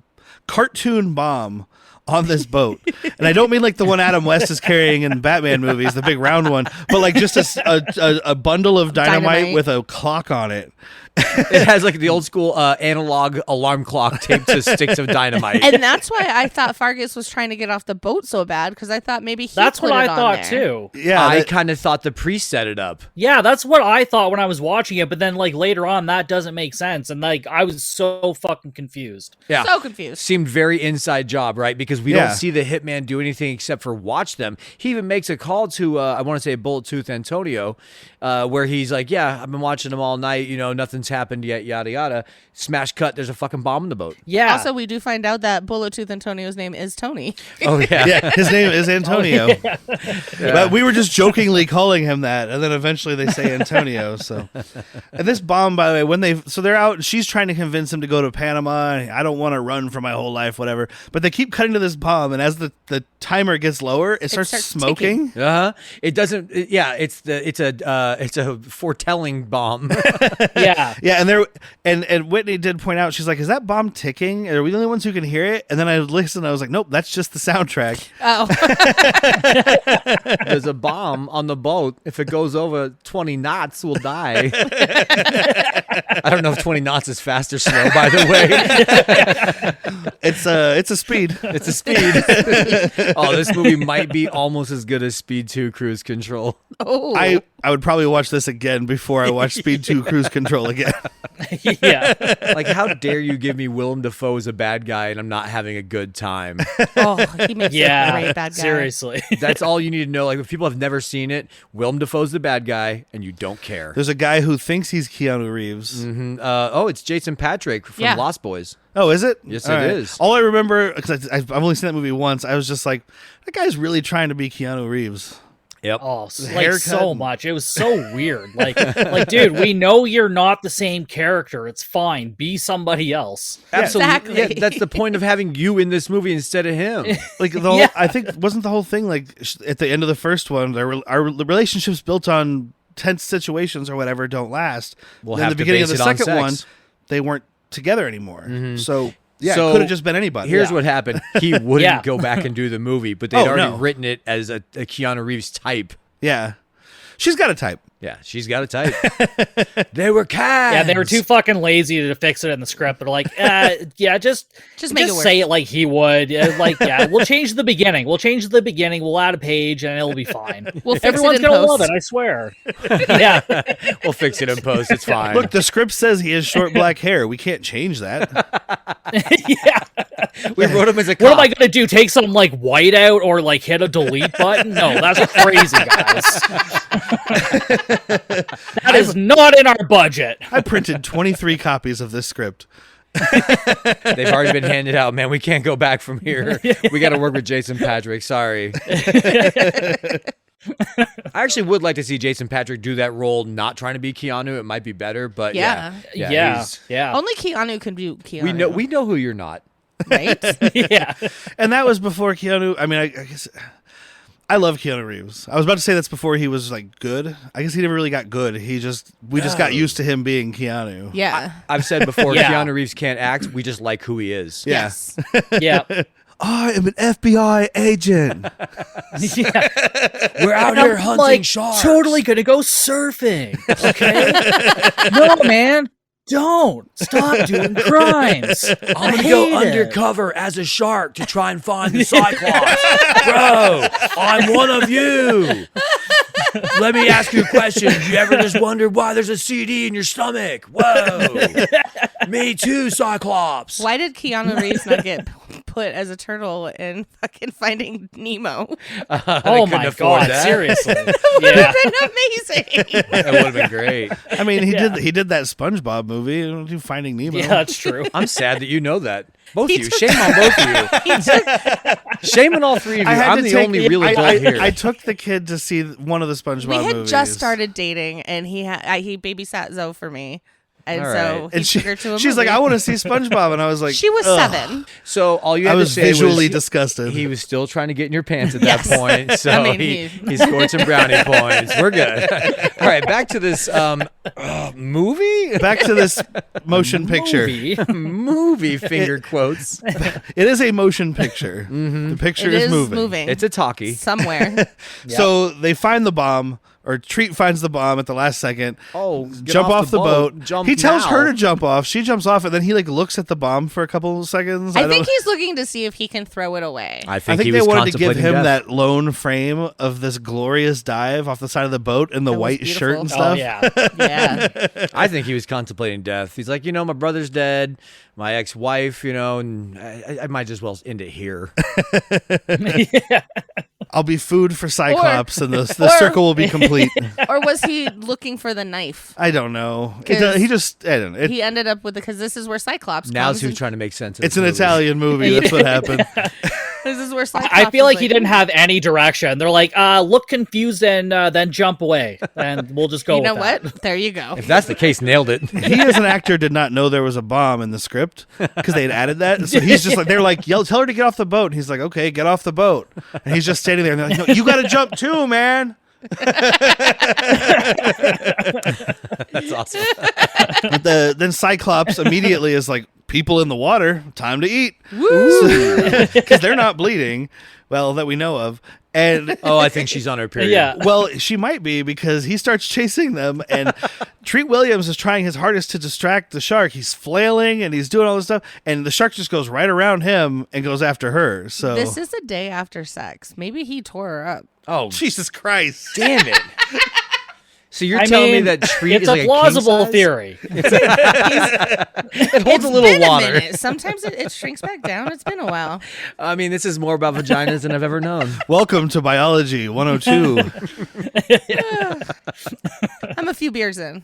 cartoon bomb on this boat, and I don't mean like the one Adam West is carrying in Batman movies, the big round one, but like just a bundle of dynamite Dynamite. with a clock on it. It has like the old school analog alarm clock taped to sticks of dynamite. And that's why I thought Fargus was trying to get off the boat so bad, because I thought maybe he That's put what I it on thought there. too. Yeah, I that- kind of thought the priest set it up. Yeah, that's what I thought when I was watching it, but then like later on that doesn't make sense and like I was so fucking confused. Yeah. So confused. Seemed very inside job, right? Because we Yeah. don't see the hitman do anything except for watch them. He even makes a call to, I want to say Bullet Tooth Antonio, where he's like, yeah, I've been watching them all night. Nothing's happened yet, yada, yada. Smash cut, there's a fucking bomb in the boat. Yeah. Also, we do find out that Bullet Tooth Antonio's name is Tony. Oh, yeah. yeah, his name is Antonio. But we were just jokingly calling him that, and then eventually they say Antonio. So, and this bomb, by the way, they're out, she's trying to convince him to go to Panama. And I don't want to run for my whole life, whatever. But they keep cutting to this bomb, and as the timer gets lower, it starts starts smoking. Uh-huh. It doesn't, it's a foretelling bomb. yeah. Yeah, and Whitney did point out, she's like, "Is that bomb ticking? Are we the only ones who can hear it?" And then I listened, I was like, "Nope, that's just the soundtrack." Oh, There's a bomb on the boat. If it goes over 20 knots, we'll die. I don't know if 20 knots is fast or slow, by the way. It's a speed. It's a speed. Oh, this movie might be almost as good as Speed 2 Cruise Control. oh. I would probably watch this again before I watch Speed 2 Cruise Control again. Yeah. Like, how dare you give me Willem Dafoe as a bad guy and I'm not having a good time? Oh, he makes a Yeah. great bad guy. Seriously. That's all you need to know. Like, if people have never seen it, Willem Dafoe's the bad guy and you don't care. There's a guy who thinks he's Keanu Reeves. It's Jason Patrick from Yeah. Lost Boys. Oh, is it? Yes, All it right. is. All I remember, because I've only seen that movie once, I was just like, that guy's really trying to be Keanu Reeves. Yep. Oh, like haircut so and- much. It was so weird. Like, dude, we know you're not the same character. It's fine. Be somebody else. Absolutely. Exactly. Yeah, that's the point of having you in this movie instead of him. Like the whole, Yeah. I think wasn't the whole thing like at the end of the first one, our relationships built on tense situations or whatever don't last. We'll Then have the to beginning of base the it on second one, sex. they weren't together anymore. So yeah, So, it could have just been anybody. Here's Yeah. what happened. He wouldn't Yeah. go back and do the movie, but they'd Oh, already no. written it as a Keanu Reeves type. Yeah, she's got a type. Yeah, she's got a type. They were cats. Yeah, they were too fucking lazy to fix it in the script. They're like, yeah, just make it work. say it like he would. We'll change the beginning. We'll change the beginning. We'll add a page, and it'll be fine. We'll fix Everyone's it in gonna post. love it. I swear. Yeah, We'll fix it in post. It's fine. Look, the script says he has short black hair. We can't change that. yeah. we wrote him as a cop. What am I gonna do? Take some like white out or like hit a delete button? No, that's crazy, guys. That is not in our budget. I printed 23 copies of this script. They've already been handed out, man. We can't go back from here. We got to work with Jason Patrick. Sorry. I actually would like to see Jason Patrick do that role, not trying to be Keanu. It might be better, but Yeah. yeah, Yeah, he's- yeah, Only Keanu can do Keanu. we know who you're not. right? yeah. And that was before Keanu. I mean, I guess I love Keanu Reeves. I was about to say that's before he was like good. I guess he never really got good. We just got used to him being Keanu. Yeah. I've said before, Yeah. Keanu Reeves can't act. We just like who he is. Yeah. Yes. Yeah. I am an FBI agent. Yeah. We're out I'm, here hunting like, sharks. totally gonna go surfing. Okay. No, man. Don't stop doing crimes. I'm I gonna go hate it. undercover as a shark to try and find the Cyclops. Bro, I'm one of you. Let me ask you a question. Do you ever just wonder why there's a CD in your stomach? Whoa. Me too, Cyclops. Why did Keanu Reeves not get put as a turtle in fucking Finding Nemo? Oh my afford god! that. Seriously. Yeah. Amazing. That would have been great. I mean, Yeah. he did that SpongeBob movie. Do Finding Nemo. Yeah, that's true. I'm sad that you know that. Both He of you. took- Shame on both of you. Shame on all three of you. I had I'm to the take- only real adult I here. took the kid to see one of the SpongeBob We had movies. just started dating, and he babysat Zoe for me, and All so right. he And took her to a she's like, movie. I want to see SpongeBob, and I was like, She was "Ugh." 7. So all you I had was to say visually was disgusted. he was still trying to get in your pants at Yes. that point. So I mean, he scored some brownie points. We're good. All right, back to this movie. Back to this motion picture. Movie. Movie finger quotes. It is a motion picture. The picture It is is moving. It's a talkie. somewhere. So they find the bomb, or Treat finds the bomb at the last second. Oh, get jump off the boat. Jump He tells now. her to jump off. She jumps off, and then he like looks at the bomb for a couple of seconds. I don't- think he's looking to see if he can throw it away. I I think, think he they was wanted to give contemplating him death. that lone frame of this glorious dive off the side of the boat in the That was white shirt and beautiful. Oh stuff. yeah. Yeah. I think he was contemplating death. He's like, my brother's dead, my ex-wife, and I might as well end it here. I'll be food for Cyclops, and the or- circle will be complete. Or was he looking for the knife? I don't know. Because He just, I don't know. He ended up with because this is where Cyclops Now comes. he was and- trying to make sense of It's this an movie. Italian movie. That's what happened. This is where Cyclops I feel is like he didn't have any direction. They're like, look confused and then jump away, and we'll just go. You know with that. what? There you go. If that's the case, nailed it. He, as an actor, did not know there was a bomb in the script because they had added that. So he's just like, they're like, tell her to get off the boat. And he's like, okay, get off the boat. And he's just standing there. And they're like, no, you got to jump too, man. That's awesome. But then Cyclops immediately is like, people in the water, time to eat. Because they're not bleeding, well, that we know of. And Oh, I think she's on her period. Yeah. well, she might be because he starts chasing them, and Treat Williams is trying his hardest to distract the shark. He's flailing and he's doing all this stuff, and the shark just goes right around him and goes after her. So This is a day after sex. Maybe he tore her up. Oh, Jesus Christ. damn it. So you're I telling mean, me that Treat it's is like a plausible king size? theory. It holds a little been water. A minute. Sometimes it shrinks back down. It's been a while. I mean, this is more about vaginas than I've ever known. Welcome to Biology 102. I'm a few beers in.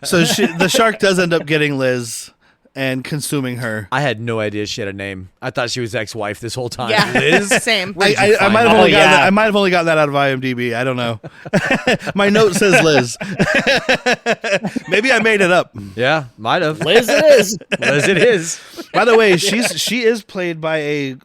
So the shark does end up getting Liz, and consuming her. I had no idea she had a name. I thought she was ex-wife this whole time. Yeah, Liz? same. Where'd you I find might have that? only gotten yeah. that, I might have only gotten that out of IMDb. I don't know. My note says Liz. Maybe I made it up. Yeah, might have. Liz it is. Liz it is. By the way, she is played by a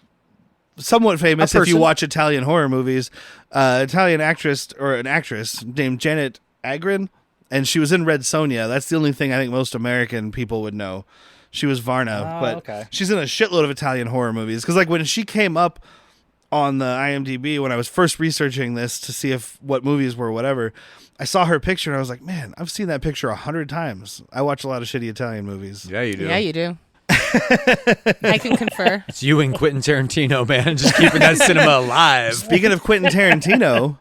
somewhat famous, A if you person. watch Italian horror movies, Italian actress or an actress named Janet Agron, and she was in Red Sonja. That's the only thing I think most American people would know. She was Varna, Oh, but okay. she's in a shitload of Italian horror movies. Because like when she came up on the IMDb when I was first researching this to see if what movies were whatever, I saw her picture and I was like, man, I've seen that picture 100 times. I watch a lot of shitty Italian movies. Yeah, you do. Yeah, you do. I can confer. It's you and Quentin Tarantino, man, just keeping that cinema alive. Speaking of Quentin Tarantino,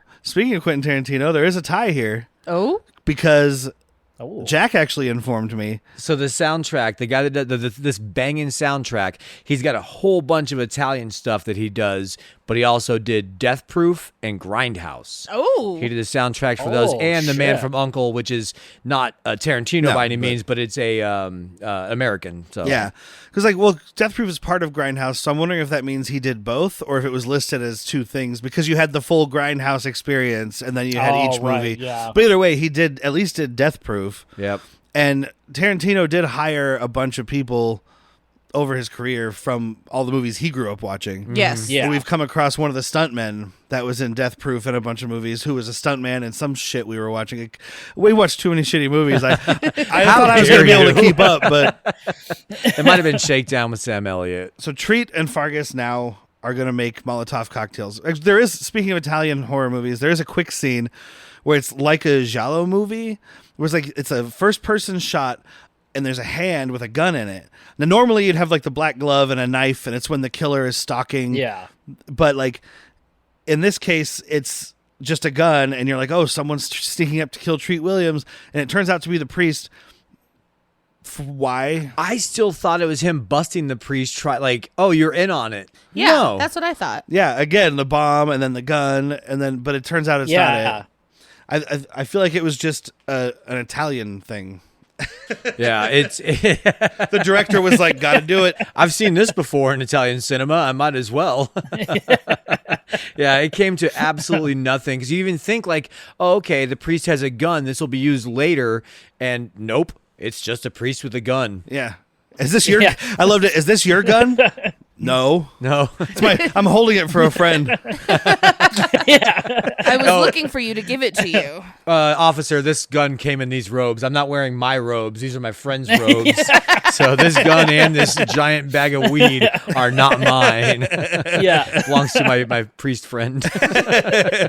there is a tie here Oh, because Oh. Jack actually informed me. So the soundtrack, the guy that does this banging soundtrack, he's got a whole bunch of Italian stuff that he does, but he also did Death Proof and Grindhouse. oh, He did the soundtracks for those, Oh, and The Man shit. from U.N.C.L.E., which is not Tarantino No, by any but- means, but it's a American. So Yeah. Because, like, well, Death Proof is part of Grindhouse, so I'm wondering if that means he did both or if it was listed as two things because you had the full Grindhouse experience and then you had Oh, each right, movie. yeah. But either way, he did at least did Death Proof. Yep. And Tarantino did hire a bunch of people over his career from all the movies he grew up watching. yes. Yeah. And we've come across one of the stuntmen that was in Death Proof and a bunch of movies who was a stuntman in some shit we were watching. We watched too many shitty movies. I thought I was going to be dare able to you. keep up, but It might have been Shakedown with Sam Elliott. so Treat and Fargus now are going to make Molotov cocktails. There is, speaking of Italian horror movies, there is a quick scene where it's like a giallo movie, where it's a first person shot and there's a hand with a gun in it. Now, normally you'd have like the black glove and a knife, and it's when the killer is stalking. Yeah. But like in this case, it's just a gun, and you're like, oh, someone's sneaking up to kill Treat Williams, and it turns out to be the priest. Why? I still thought it was him busting the priest. Oh, you're in on it. Yeah, No. that's what I thought. Yeah, again, the bomb, and then the gun, and then, but it turns out it's Yeah. not it. I feel like it was just an Italian thing. Yeah, it's. The director was like, "Got to do it." I've seen this before in Italian cinema. I might as well. Yeah, it came to absolutely nothing because you even think like, oh, okay, the priest has a gun. This will be used later, and nope, it's just a priest with a gun. Yeah. Is this your? Yeah. I loved it. Is this your gun? No. No, It's I'm holding it for a friend. I was looking for you to give it to you. officer, this gun came in these robes. I'm not wearing my robes. These are my friend's robes. So this gun and this giant bag of weed are not mine. Yeah. Belongs to my priest friend. I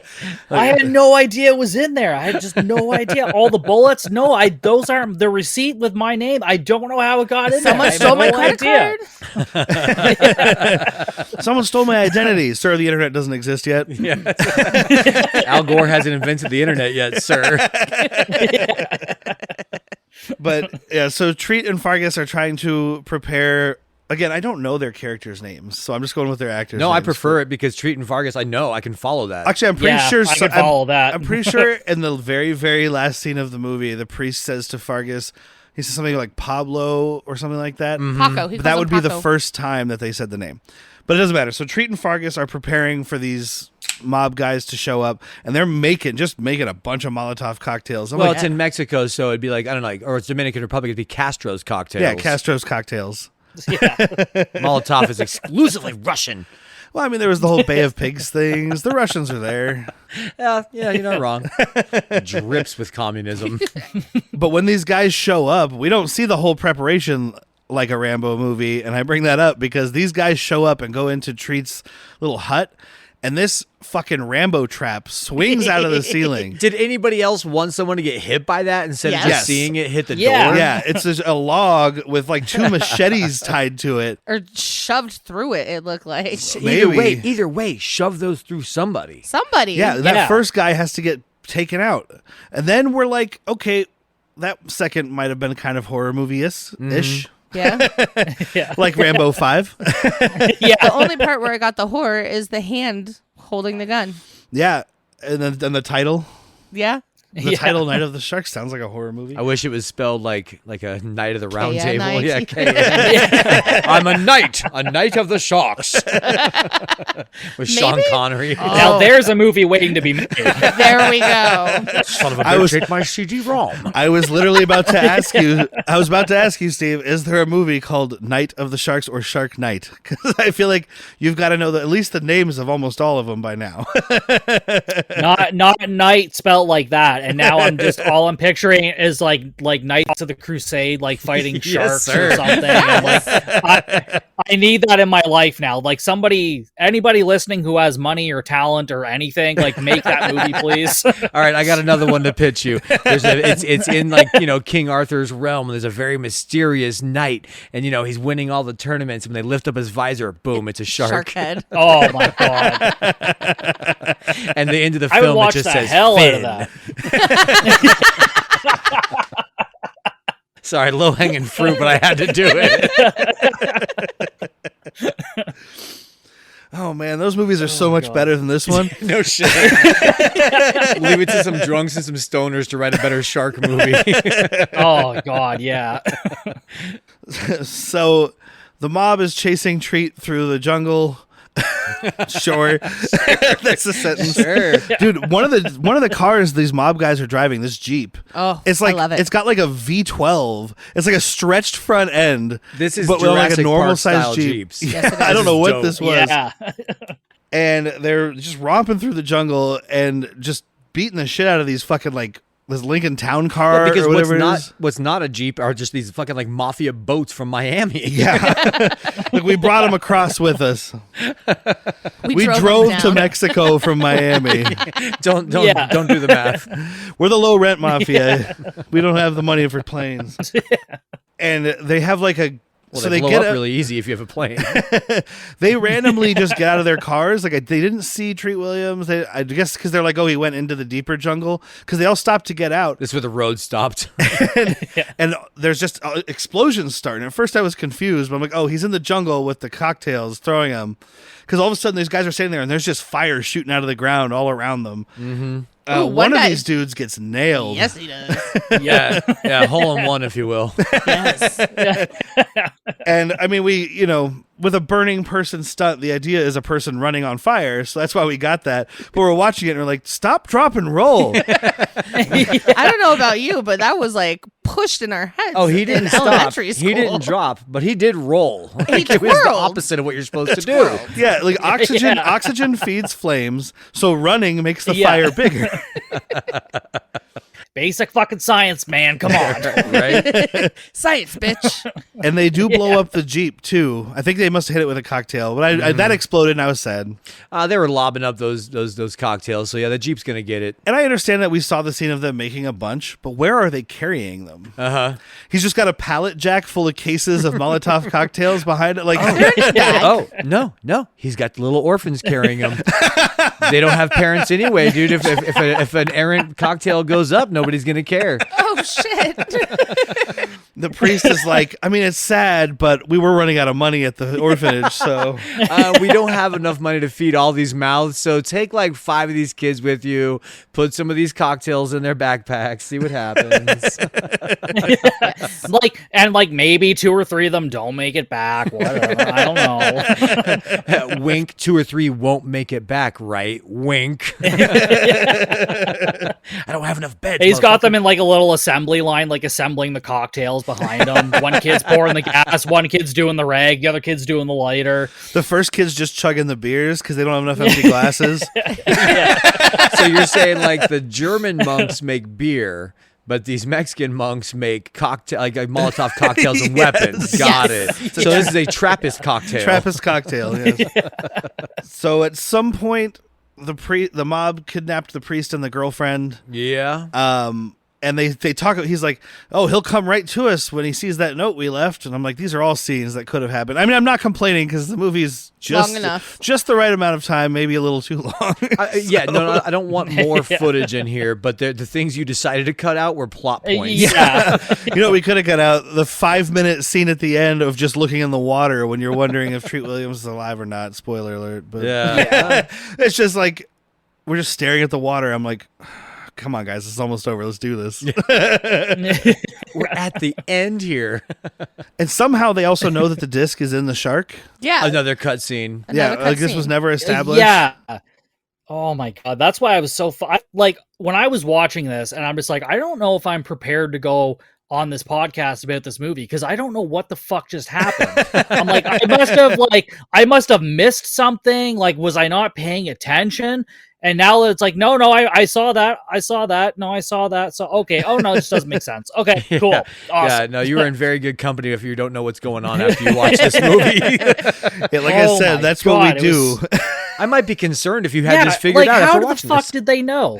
had no idea it was in there. I had just no idea. All the bullets. No, those aren't the receipt with my name. I don't know how it got in there. Someone I have stole my no credit idea. card. Someone stole my identity, sir. The internet doesn't exist yet. Al Gore hasn't invented the internet yet, sir. But yeah, so Treat and Fargus are trying to prepare. Again, I don't know their characters' names, so I'm just going with their actors. No, I names. prefer it because Treat and Vargas, I know I can follow that. Actually, I'm pretty Yeah, sure. I can follow that. I'm pretty sure in the very, very last scene of the movie, the priest says to Fargus, he says something like Pablo or something like that. Paco. He But that calls would him be the Paco. first time that they said the name. But it doesn't matter. So Treat and Fargus are preparing for these mob guys to show up, and they're making a bunch of Molotov cocktails. I'm Well, like, it's in Mexico, so it'd be like, I don't know, like, or it's Dominican Republic, it'd be Castro's cocktails. yeah, Castro's cocktails. Yeah. Molotov is exclusively Russian. Well, I mean, there was the whole Bay of Pigs things. The Russians are there. Yeah, you're not wrong. Drips with communism. But when these guys show up, we don't see the whole preparation like a Rambo movie. And I bring that up because these guys show up and go into Treat's little hut, and this fucking Rambo trap swings out of the ceiling. Did anybody else want someone to get hit by that instead of Yes. just seeing it hit the Yeah. door? Yeah, it's just a log with like two machetes tied to it. Or shoved through it, it looked like. Maybe. Either way, shove those through somebody. Somebody. Yeah, that Yeah. first guy has to get taken out. And then we're like, okay, that second might have been kind of horror movie-ish. Yeah. Like Rambo 5. The only part where I got the horror is the hand holding the gun. Yeah. And then the title. Yeah. The title Night of the Sharks sounds like a horror movie. I wish it was spelled like a knight of the round K-A table. knight. Yeah, K-A. I'm a knight of the sharks. With Sean Maybe? Connery. Now there's a movie waiting to be made. There we go. Son of a I bitch, was- ate my CD-ROM. I was literally about to ask you. I was about to ask you, Steve. Is there a movie called Night of the Sharks or Shark Night? Because I feel like you've got to know at least the names of almost all of them by now. Not night spelled like that. And now all I'm picturing is like Knights of the Crusade, like fighting Yes, sharks sir. or something. And, like, I need that in my life now. Like anybody listening who has money or talent or anything, like make that movie, please. All right, I got another one to pitch you. It's in like King Arthur's realm. There's a very mysterious knight, and he's winning all the tournaments. And when they lift up his visor, boom, it's a shark. Shark head. Oh my god! And the end of the I would film, it watch just the says hell Finn. out of that. Sorry, low hanging fruit, but I had to do it. Oh man, those movies are so much better than this one. No shit. Leave it to some drunks and some stoners to write a better shark movie. Oh god, yeah. So, the mob is chasing Treat through the jungle. Sure, that's the sentence. Sure. Dude, one of the cars these mob guys are driving, this Jeep. Oh, It's like I love it. it's got like a V12. It's like a stretched front end. This is but with like a Jurassic normal Park size style Jeep. Jeeps. Yes, it I is. don't know This is what dope. this was. Yeah. And they're just romping through the jungle and just beating the shit out of these fucking like this Lincoln Town car Because or whatever it is. what's not a Jeep are just these fucking like mafia boats from Miami. Yeah. Like we brought them across with us. We drove them to down. Mexico from Miami. don't Yeah. don't do the math. We're the low rent mafia. We don't have the money for planes. And they have like a Well, so they they blow get up a, really easy if you have a plane. they randomly just get out of their cars. Like they didn't see Treat Williams. I guess because they're like, oh, he went into the deeper jungle. Because they all stopped to get out, This is where the road stopped. and there's just explosions starting. At first, I was confused, but I'm like, oh, he's in the jungle with the cocktails throwing them. Because all of a sudden, these guys are standing there, and there's just fire shooting out of the ground all around them. Mm-hmm. Ooh, One one of guy- these dudes gets nailed. Yes, he does. yeah, hole in one, if you will. Yes. And I mean, with a burning person stunt, the idea is a person running on fire. So that's why we got that. But we're watching it and we're like, stop, drop, and roll. I don't know about you, but that was like pushed in our heads. Oh, he didn't in stop. elementary school. He didn't drop, but he did roll. Like, He it was the twirled. opposite of what you're supposed to do. Yeah, like oxygen. Yeah. Oxygen feeds flames, so running makes the Yeah. fire bigger. Basic fucking science, man. Come on. Right? Science, bitch. And they do blow up the Jeep too. I think they must have hit it with a cocktail, but I that exploded, and I was sad. They were lobbing up those cocktails. So yeah, the Jeep's gonna get it. And I understand that we saw the scene of them making a bunch, but where are they carrying them? Uh-huh. He's just got a pallet jack full of cases of Molotov cocktails behind it. Like, They're in a bag. Oh no, he's got the little orphans carrying him. They don't have parents anyway, dude. If an errant cocktail goes up, nobody's gonna care. Oh shit. the priest is like, I mean, it's sad, but we were running out of money at the orphanage, so We don't have enough money to feed all these mouths, so take like 5 of these kids with you, put some of these cocktails in their backpacks, see what happens. Like maybe 2 or 3 of them don't make it back. Whatever. I don't know. Wink, 2 or 3 won't make it back, right? Wink. I don't have enough beds. He's got them in like a little assembly line, like assembling the cocktails behind him. One kid's pouring the gas, one kid's doing the rag, the other kid's doing the lighter. the first kid's just chugging the beers because they don't have enough empty glasses. So you're saying like the German monks make beer, but these Mexican monks make cocktail, like Molotov cocktails and weapons. Got Yes. it. So this is a Trappist cocktail. Trappist cocktail. Yes. So at some point, the mob kidnapped the priest and the girlfriend. Yeah. And they talk. He's like, "Oh, he'll come right to us when he sees that note we left." And I'm like, "These are all scenes that could have happened." I mean, I'm not complaining because the movie's just Long enough. just the right amount of time, maybe a little too long. No, I don't want more footage in here, but the things you decided to cut out were plot points. Yeah. You know, we could have cut out the 5-minute scene at the end of just looking in the water when you're wondering if Treat Williams is alive or not. Spoiler alert. But Yeah. it's just like we're just staring at the water. I'm like, come on, guys, it's almost over. Let's do this. We're at the end here. And somehow they also know that the disc is in the shark. Yeah. Another cutscene. Yeah, Another like this was cutscene. never established. Yeah. Oh my god, that's why I was so like when I was watching this, and I'm just like, I don't know if I'm prepared to go on this podcast about this movie because I don't know what the fuck just happened. I'm like, I must have missed something. Like, was I not paying attention? And now it's like, no, I saw that. No, I saw that. So, okay. Oh, no, this doesn't make sense. Okay, cool. Yeah. Awesome. Yeah, no, you were in very good company if you don't know what's going on after you watch this movie. Yeah, like Oh I said, my that's God, what we it do. I might be concerned if you had this figured like, out how after the watching fuck this. did they know?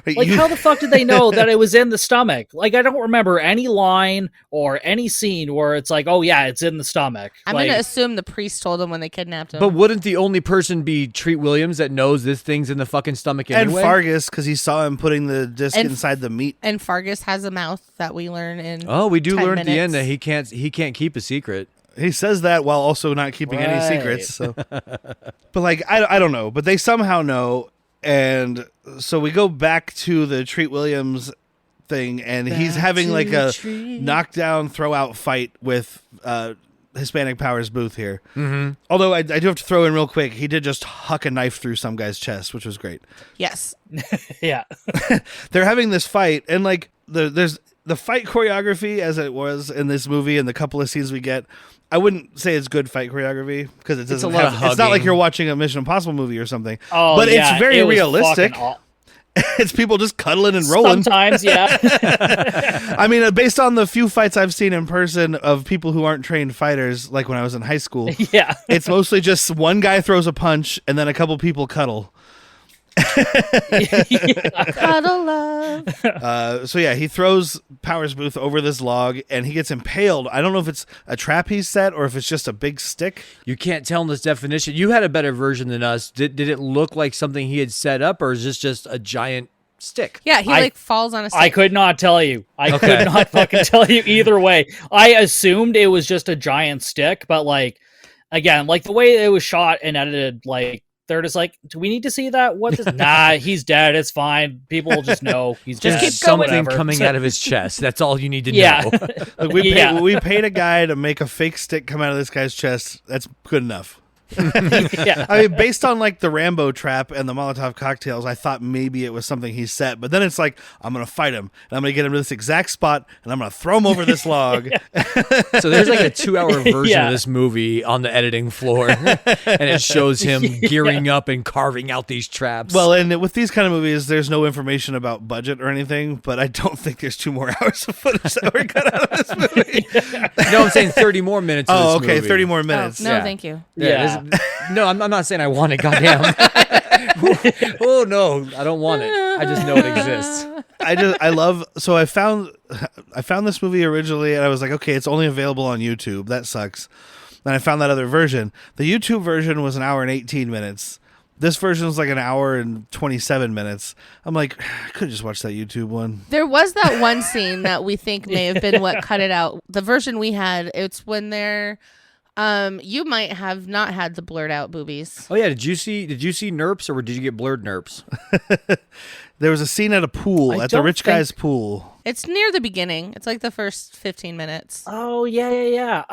Like, You- how the fuck did they know that it was in the stomach? Like, I don't remember any line or any scene where it's like, oh, yeah, it's in the stomach. I'm like, going to assume the priest told him when they kidnapped him. But wouldn't the only person be Treat Williams that knows this thing's in the fucking stomach and anyway? Fargus, because he saw him putting the disc And- inside the meat. and Fargus has a mouth that we learn in. Oh, we do 10 learn at the end that minutes. he can't keep a secret. He says that while also not keeping any Right. secrets. So, but like I don't know, but they somehow know, and so we go back to the Treat Williams thing, and he's having like a knockdown, throw out fight with Hispanic Powers Booth here. Mm-hmm. Although I do have to throw in real quick, he did just huck a knife through some guy's chest, which was great. Yes. yeah. They're having this fight, and like there's the fight choreography as it was in this movie, and the couple of scenes we get. I wouldn't say it's good fight choreography because it doesn't a lot have. of It's not like hugging. you're watching a Mission Impossible movie or something. Oh, but yeah, it's very it was realistic. fucking It's people just cuddling and rolling. Sometimes, yeah. I mean, based on the few fights I've seen in person of people who aren't trained fighters, like when I was in high school, yeah. it's mostly just one guy throws a punch and then a couple people cuddle. Cuddle love. So yeah, he throws Powers Booth over this log and he gets impaled. I don't know if it's a trap he's set or if it's just a big stick. You can't tell in this definition. You had a better version than us. Did it look like something he had set up, or is this just a giant stick? Yeah, he I- like falls on a stick. I could not tell you. I Okay. could not fucking tell you either way. I assumed it was just a giant stick, but like, again, like the way it was shot and edited, like, they're just like, do we need to see that? What? Nah, he's dead. It's fine. People will just know he's Just dead. keep something Whatever. coming out of his chest. That's all you need to Yeah. know. Like we Yeah. we paid a guy to make a fake stick come out of this guy's chest. That's good enough. Yeah. I mean, based on like the Rambo trap and the Molotov cocktails, I thought maybe it was something he set. But then it's like, I'm going to fight him and I'm going to get him to this exact spot and I'm going to throw him over this log. So there's like a 2-hour version Yeah. of this movie on the editing floor, and it shows him gearing up and carving out these traps. Well, and with these kind of movies, there's no information about budget or anything, but I don't think there's 2 more hours of footage that were cut out of this movie. no, I'm saying 30 more minutes. Of Oh, this okay, movie. 30 more Oh, minutes. no, Yeah. thank you. Yeah. No, I'm not saying I want it. Goddamn. Oh no, I don't want it. I just know it exists. So I found this movie originally and I was like, okay, it's only available on YouTube. That sucks. Then I found that other version. The YouTube version was 1 hour and 18 minutes. This version was like 1 hour and 27 minutes. I'm like, I could have just watched that YouTube one. There was that one scene that we think may have been what cut it out. The version we had, it's when they're you might have not had the blurred out boobies. Oh yeah, did you see NERPs or did you get blurred NERPs? There was a scene at a pool, I at the don't rich think- guy's pool. It's near the beginning. It's like the first 15 minutes. Oh, yeah.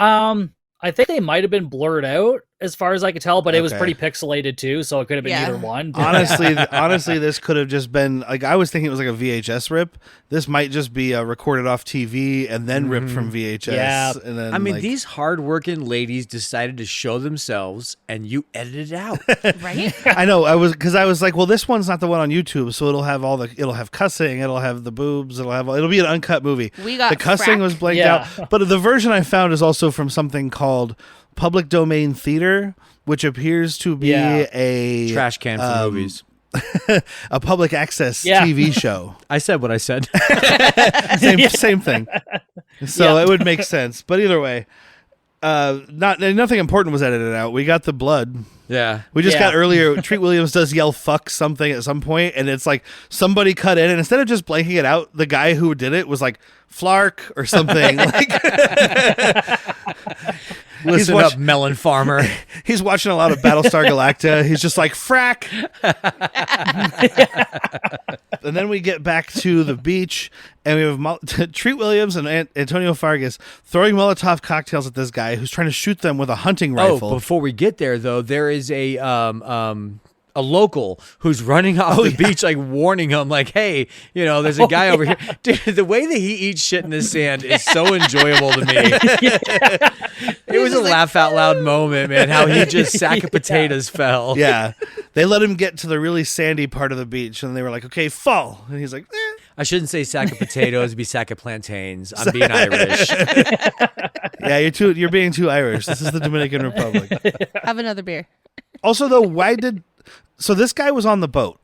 I think they might have been blurred out as far as I could tell, but it was Okay. pretty pixelated too, so it could have been Yeah. either one. Honestly, this could have just been like I was thinking it was like a VHS rip. This might just be recorded off TV and then ripped from VHS. Yeah. And then, I mean, like, these hardworking ladies decided to show themselves, and you edited it out. Right? I know. I was like, well, this one's not the one on YouTube, so it'll have cussing, it'll have the boobs, it'll be an uncut movie. We got the cussing frack. was blanked Yeah. out, but the version I found is also from something called Public Domain Theater, which appears to be Yeah. a Trash can for movies. a public access Yeah. TV show. I said what I said. Same thing. So Yeah. it would make sense. But either way, nothing important was edited out. We got the blood. Yeah. We just Yeah. got earlier. Treat Williams does yell "fuck" something at some point, and it's like somebody cut in, and instead of just blanking it out, the guy who did it was like "flark" or something. Like Listen watch- up, melon farmer. he's watching a lot of Battlestar Galactica. He's just like "frack." And then we get back to the beach, and we have Treat Williams and Antonio Fargas throwing Molotov cocktails at this guy who's trying to shoot them with a hunting rifle. Oh, before we get there, though, there is a local who's running off the beach, like warning him, like, "Hey, there's a guy over here." Dude, the way that he eats shit in the sand is so enjoyable to me. It was a laugh out loud moment, man. How he just sack of potatoes fell. Yeah. They let him get to the really sandy part of the beach, and they were like, "Okay, fall." And he's like, "Eh." I shouldn't say sack of potatoes; it'd be sack of plantains. I'm being Irish. Yeah, you're being too Irish. This is the Dominican Republic. Have another beer. Also, though, so this guy was on the boat,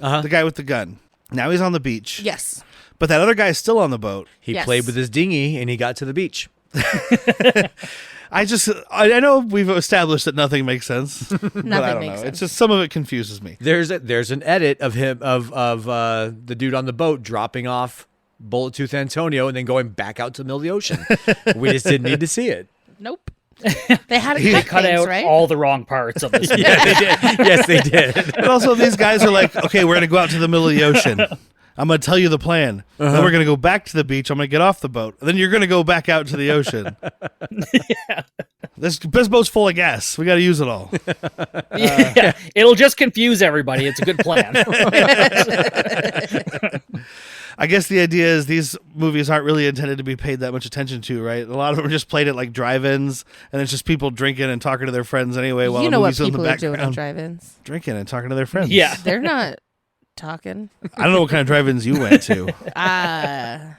Uh-huh. the guy with the gun. Now he's on the beach. Yes. But that other guy is still on the boat. He Yes. played with his dinghy and he got to the beach. I know we've established that nothing makes sense. But I Nothing don't makes know. sense. It's just some of it confuses me. There's an edit of him of the dude on the boat dropping off Bullet Tooth Antonio and then going back out to the middle of the ocean. We just didn't need to see it. Nope. They had to Cut things, out right? all the wrong parts of this movie. Yeah, they did. Yes, they did. But also, these guys are like, "Okay, we're going to go out to the middle of the ocean. I'm going to tell you the plan. Then we're going to go back to the beach. I'm going to get off the boat. Then you're going to go back out to the ocean." This boat's full of gas. We got to use it all. Yeah, it'll just confuse everybody. It's a good plan. I guess the idea is these movies aren't really intended to be paid that much attention to, right? A lot of them are just played at like drive-ins, and it's just people drinking and talking to their friends anyway while You the know what movie's in the people are doing background. on drive-ins. Drinking and talking to their friends. Yeah. They're not talking. I don't know what kind of drive-ins you went to. Uh,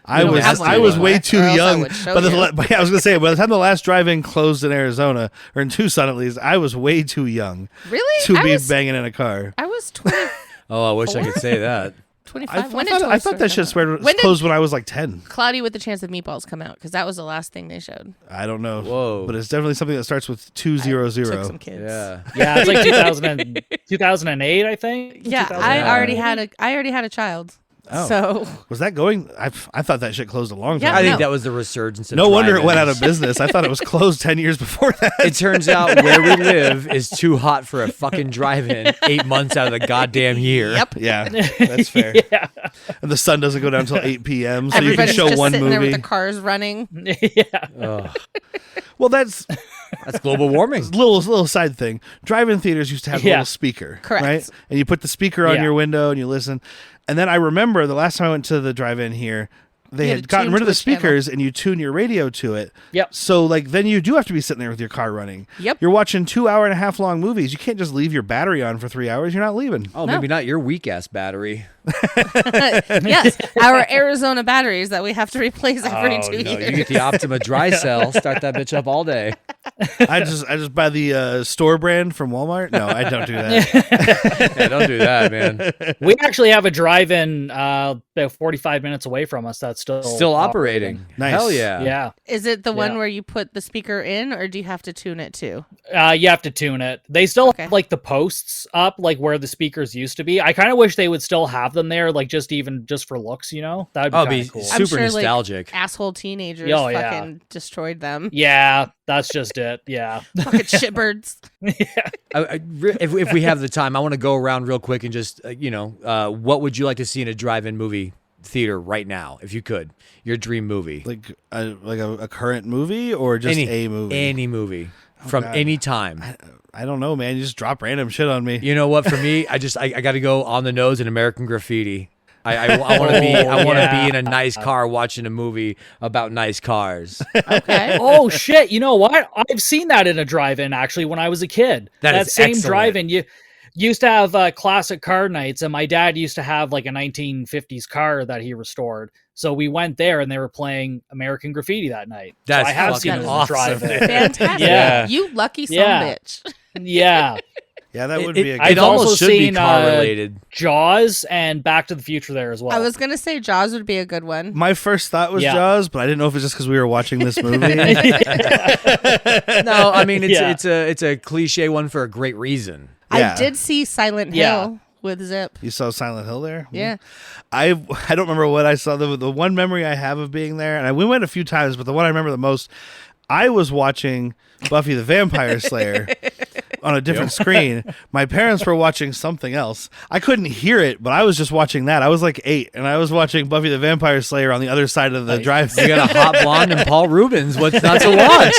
I don't was have one I was anymore, way too or else I young. would show But you. I was gonna say by the time the last drive-in closed in Arizona or in Tucson at least, I was way too young really? to I be was, banging in a car. I was 20, Oh, I wish I could say that. 25. I thought that shit closed when I was like 10. Cloudy with the Chance of Meatballs come out? Because that was the last thing they showed. I don't know. Whoa. But it's definitely something that starts with 200. Took some kids. Yeah. Yeah, it's like 2008, I think. Yeah, 2009. I already had a child. Oh. So Was that going? I thought that shit closed a long Yeah, time I think ago. that was the resurgence of No wonder it went out drive-ins. of business. I thought it was closed 10 years before that. It turns out where we live is too hot for a fucking drive-in 8 months out of the goddamn year. yep. Yeah, that's fair. Yeah. And the sun doesn't go down until 8 p.m., so you can Everybody's show just one sitting there with movie. the cars running. Yeah. Ugh, Well, that's that's global warming. little side thing. Drive-in theaters used to have a Yeah. little speaker, Correct. right? And you put the speaker on Yeah. your window and you listen. And then I remember the last time I went to the drive-in here, they You had had to gotten tune rid of to the a channel. speakers and you tune your radio to it. Yep. So like then you do have to be sitting there with your car running. Yep. You're watching 2.5 hour long movies. You can't just leave your battery on for 3 hours. You're not leaving. Oh, No. maybe not your weak-ass battery. Yes, our Arizona batteries that we have to replace every Oh, 2 no, years. you get the Optima dry cell. Start that bitch up all day. I just buy the store brand from Walmart. No, I don't do that. Yeah, don't do that, man. We actually have a drive-in about 45 minutes away from us that's Still operating. Nice. Hell yeah. Yeah. Is it the one Yeah. where you put the speaker in, or do you have to tune it too? You have to tune it. They still Okay. have like the posts up, like where the speakers used to be. I kind of wish they would still have them there, like just for looks, you know? That would be Oh, kind be of cool. I'm super sure, like, nostalgic. Asshole teenagers Oh, yeah. fucking destroyed them. Yeah, that's just it. Yeah. Fucking shitbirds. If we have the time, I want to go around real quick and just, what would you like to see in a drive-in movie theater right now, if you could? Your dream movie. Like a current movie or just a movie? Any movie. From God. any time. I don't know, man. You just drop random shit on me. You know what? For me, I got to go on the nose in American Graffiti. I want to be yeah. in a nice car watching a movie about nice cars. Okay. Oh shit! You know what? I've seen that in a drive-in actually when I was a kid. That That is same excellent. drive-in, you used to have classic car nights, and my dad used to have like a 1950s car that he restored. So we went there, and they were playing American Graffiti that night. That's so I have seen it fucking in a awesome. drive-in. Fantastic. Yeah. You lucky son Yeah. bitch. Yeah, Yeah, that would It be a I've it good also almost should be seen, car related. Jaws and Back to the Future there as well. I was gonna say Jaws would be a good one. My first thought was Yeah. Jaws, but I didn't know if it's just because we were watching this movie. No, I mean Yeah. it's a cliche one for a great reason. Yeah. I did see Silent Yeah. Hill with Zip. You saw Silent Hill there? Yeah. I don't remember what I saw. The one memory I have of being there, and we went a few times, but the one I remember the most, I was watching Buffy the Vampire Slayer on a different screen. My parents were watching something else. I couldn't hear it, but I was just watching that. I was like 8, and I was watching Buffy the Vampire Slayer on the other side of the drive. You got a hot blonde and Paul Rubens. What's not to watch?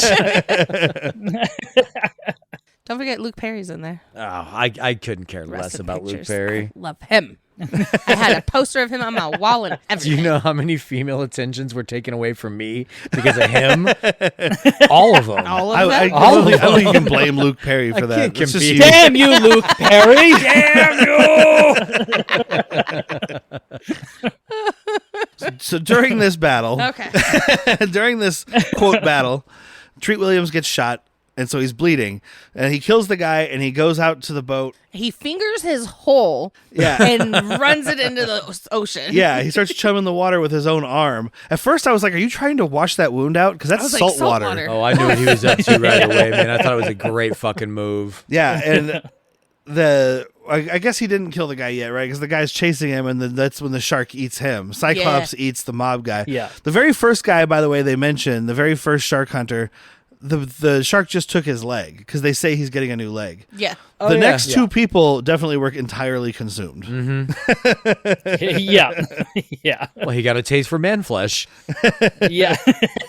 Don't forget Luke Perry's in there. Oh, I couldn't care less Rusted about Luke Pictures. Perry. I love him. I had a poster of him on my wall and Do everything. you know how many female attentions were taken away from me because of him? All of them. All of I them? don't think you can blame Luke Perry for I that. can't It's just compete. you. Damn you, Luke Perry! So during this battle, Okay. during this quote battle, Treat Williams gets shot, and so he's bleeding, and he kills the guy, and he goes out to the boat. He fingers his hole Yeah. and runs it into the ocean. Yeah, he starts chumming the water with his own arm. At first, I was like, "Are you trying to wash that wound out?" Because that's I was like, salt salt water. water. Oh, I knew what he was up to right away, man. I thought it was a great fucking move. Yeah, and I guess he didn't kill the guy yet, right? Because the guy's chasing him, and then that's when the shark eats him. Cyclops eats the mob guy. Yeah. The very first guy, by the way, they mentioned, the very first shark hunter, the shark just took his leg because they say he's getting a new leg. Yeah. Oh, The yeah. next two people definitely were entirely consumed. Yeah. Yeah. Well, he got a taste for man flesh. Yeah.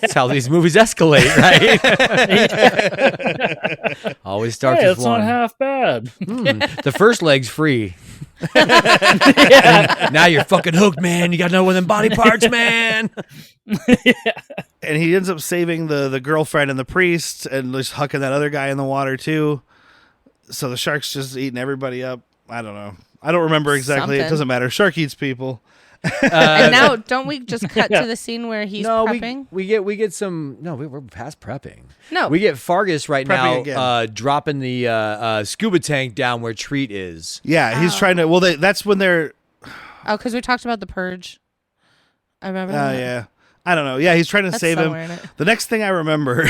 That's how these movies escalate, right? Always starts Hey, with it's not one. half bad. The first leg's free. Now you're fucking hooked, man. You got to know where them body parts, man. And he ends up saving the girlfriend and the priest and just hucking that other guy in the water too. So the shark's just eating everybody up. I don't know. I don't remember exactly. It Something. doesn't matter. Shark eats people. And now, don't we just cut to the scene where he's No, prepping? we get some. No, we're past prepping. No. We get Fargus right Prepping now again. dropping the scuba tank down where Treat is. Yeah, he's trying to. Well, that's when they're. Oh, because we talked about the purge. I remember Oh that. yeah. I don't know. Yeah, he's trying to That's save him. somewhere in it. The next thing I remember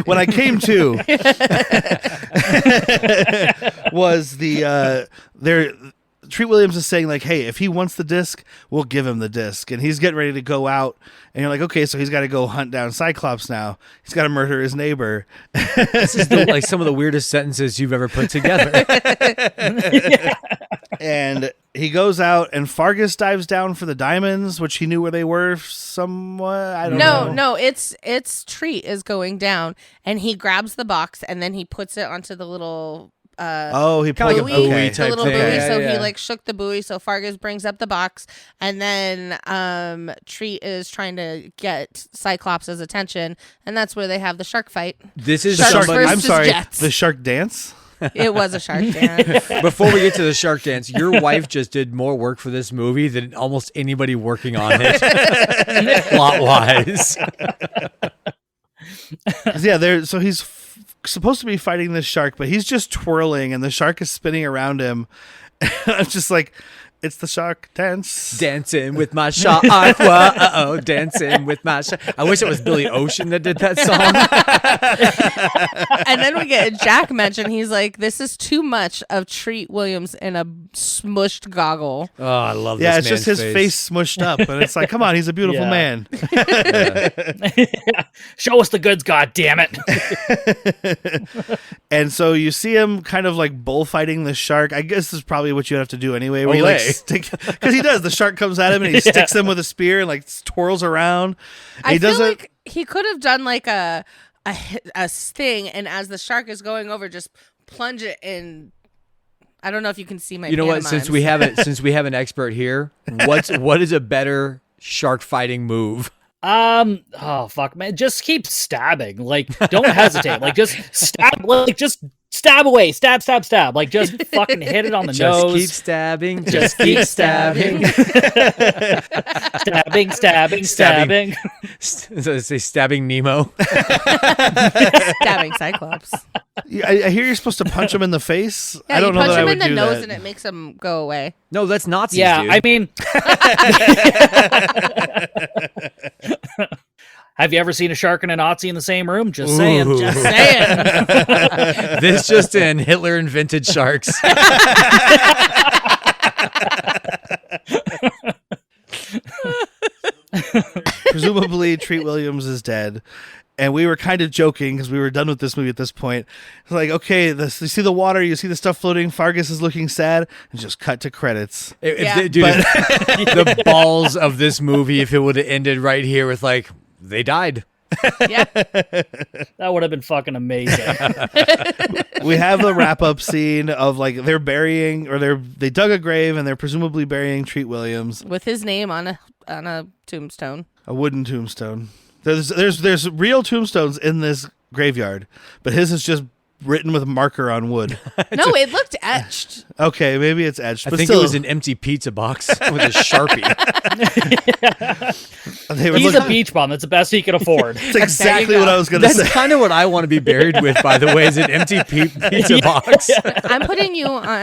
when I came to was Treat Williams is saying like, "Hey, if he wants the disc, we'll give him the disc." And he's getting ready to go out, and you're like, "Okay, so he's got to go hunt down Cyclops now. He's got to murder his neighbor." This is like some of the weirdest sentences you've ever put together. And he goes out, and Fargus dives down for the diamonds, which he knew where they were somewhat. I don't know. No, it's Treat is going down, and he grabs the box, and then he puts it onto the little Oh, he Kinda pulled like a buoy okay. the type little thing. buoy. Yeah, So yeah. he like shook the buoy. So Fargus brings up the box, and then Treat is trying to get Cyclops' attention, and that's where they have the shark fight. This is Shark somebody. versus I'm sorry. Jets. The shark dance. It was a shark dance. Before we get to the shark dance, your wife just did more work for this movie than almost anybody working on it, plot wise. 'Cause, yeah, so he's supposed to be fighting this shark, but he's just twirling, and the shark is spinning around him. I'm just like, it's the shark dance. Dancing with my shark. Whoa, dancing with my shark. I wish it was Billy Ocean that did that song. And then we get Jack mention. He's like, "This is too much of Treat Williams in a smushed goggle." Oh, I love Yeah, this it's just man's his face smushed up, and it's like, come on, he's a beautiful Yeah. man. Show us the goods, god damn it. And so you see him kind of like bullfighting the shark. I guess this is probably what you have to do anyway. Where you like Olay. stick, because he does. The shark comes at him and he sticks him with a spear and like twirls around. And I he feel doesn't. like he could have done like a sting, and as the shark is going over, just plunge it in. I don't know if you can see my. You know what? Since we have an expert here, what is a better shark fighting move? Oh fuck, man! Just keep stabbing. Like, don't hesitate. Like, just stab. Like, just stab away. Stab. Like, just fucking hit it on the Just nose. keep stabbing. Just keep stabbing. Stabbing. So say stabbing Nemo. stabbing Cyclops. I hear you're supposed to punch him in the face. Yeah, I don't you know punch that I him would in the do nose, that. and it makes him go away. No, that's Nazis, Yeah, dude. I mean, have you ever seen a shark and a Nazi in the same room? Just saying. Ooh. Just saying. This just in, Hitler invented sharks. Presumably, Treat Williams is dead. And we were kind of joking because we were done with this movie at this point. It's like, okay, you see the water, you see the stuff floating. Fargus is looking sad, and just cut to credits. If Yeah. the balls of this movie, if it would have ended right here with like, they died. Yeah. That would have been fucking amazing. We have a wrap up scene of like they're burying, or they dug a grave and they're presumably burying Treat Williams, With his name on a tombstone. a wooden tombstone. There's real tombstones in this graveyard, but his is just written with marker on wood. No, it looked etched. Okay, maybe it's etched, I but think still, it was an empty pizza box with a Sharpie. they were He's looking, a beach bum. That's the best he can afford. That's exactly go. what I was going to That's say. kind of what I want to be buried with, by the way, is an empty pizza box. I'm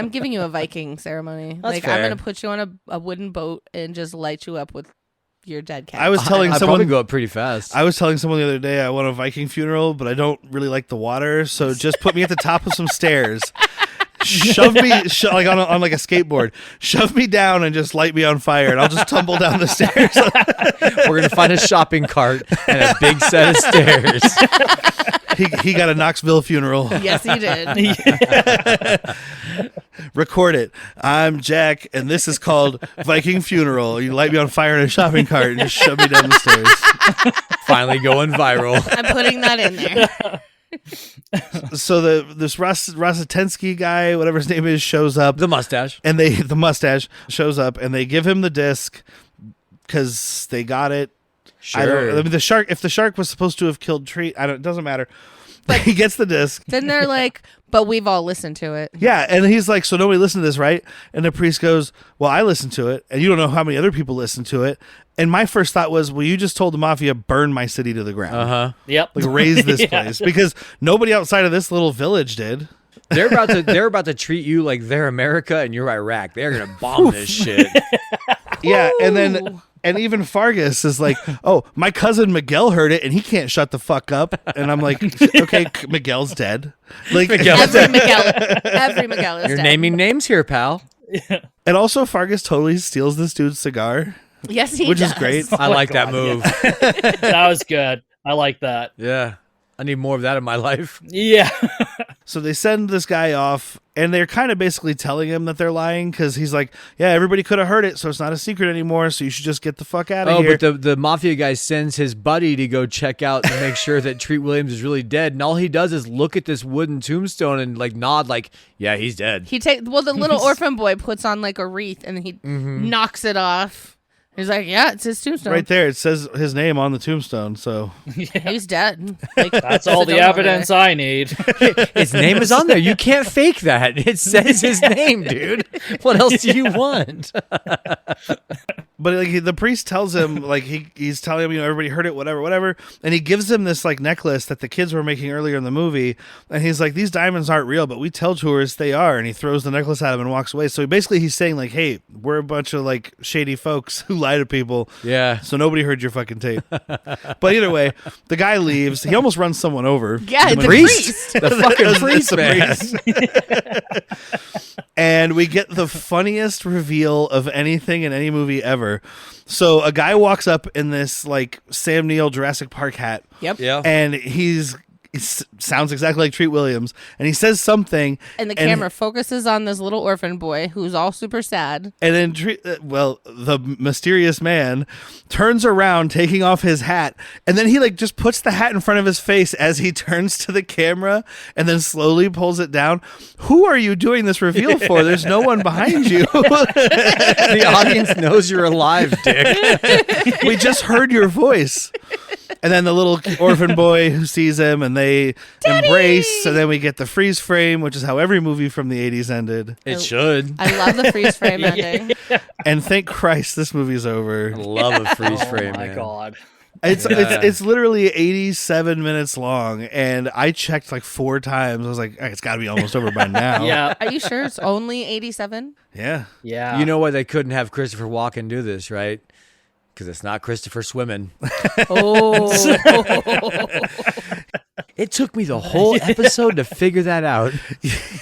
giving you a Viking ceremony. That's like fair. I'm gonna put you on a wooden boat and just light you up with your dead cat. I was telling I'd someone probably go up pretty fast. I was telling someone the other day I want a Viking funeral, but I don't really like the water, so just put me at the top of some stairs. Shove me like on like a skateboard. Shove me down and just light me on fire, and I'll just tumble down the stairs. We're going to find a shopping cart and a big set of stairs. He got a Knoxville funeral. Yes, he did. Record it. I'm Jack, and this is called Viking Funeral. You light me on fire in a shopping cart and just shove me down the stairs. Finally going viral. I'm putting that in there. So this Rosatensky guy, whatever his name is, shows up. The mustache. And the mustache shows up, and they give him the disc because they got it. Sure. I mean, the shark. If the shark was supposed to have killed Treat, it doesn't matter. But he gets the disc. Then they're like, but we've all listened to it. Yeah, and he's like, so nobody listened to this, right? And the priest goes, well, I listened to it, and you don't know how many other people listened to it. And my first thought was, well, you just told the mafia burn my city to the ground, Uh-huh. Yep. like raise this Yeah. place, because nobody outside of this little village did. They're about to treat you like they're America and you're Iraq. They're going to bomb this shit. Yeah, and then Ooh. and even Fargus is like, oh, my cousin Miguel heard it, and he can't shut the fuck up. And I'm like, okay, Miguel's dead. Like, Every Miguel is You're dead. naming names here, pal. and also Fargus totally steals this dude's cigar, Yes, he which does. is great. I like that move. That was good. I like that. Yeah. I need more of that in my life. Yeah. So they send this guy off, and they're kind of basically telling him that they're lying because he's like, yeah, everybody could have heard it, so it's not a secret anymore, so you should just get the fuck out of here. But the mafia guy sends his buddy to go check out and make sure that Treat Williams is really dead. And all he does is look at this wooden tombstone and like nod like, yeah, he's dead. The little orphan boy puts on like a wreath and he knocks it off. He's like, yeah, it's his tombstone. Right there, it says his name on the tombstone, so... He's dead. Like, That's all the evidence I need. His name is on there. You can't fake that. It says his name, dude. What else do you want? But like the priest tells him, like he's telling him, everybody heard it, whatever, and he gives him this like necklace that the kids were making earlier in the movie, and he's like, these diamonds aren't real, but we tell tourists they are, and he throws the necklace at him and walks away. So basically, he's saying like, hey, we're a bunch of like shady folks who lie to people, Yeah. so nobody heard your fucking tape. But either way, the guy leaves. He almost runs someone over. yeah, the Priest. priest. The fucking priest, The man. priest. And we get the funniest reveal of anything in any movie ever. So a guy walks up in this like Sam Neill Jurassic Park hat, Yep. Yeah. and he sounds exactly like Treat Williams, and he says something, And the camera focuses on this little orphan boy who's all super sad. and then the mysterious man turns around, taking off his hat, and then he like just puts the hat in front of his face as he turns to the camera, and then slowly pulls it down. Who are you doing this reveal for? There's no one behind you. The audience knows you're alive, Dick. We just heard your voice. And then the little orphan boy who sees him, and they embrace, and then we get the freeze frame, which is how every movie from the 80s ended. It should. I love the freeze frame ending. And thank Christ this movie's I over. love a freeze Oh frame, my man. god. It's literally 87 minutes long, and I checked like 4 times. I was like, it's got to be almost over by now. Yeah. Are you sure it's only 87? Yeah. Yeah. You know why they couldn't have Christopher Walken do this, right? Because it's not Christopher swimming. Oh. It took me the whole episode to figure that out.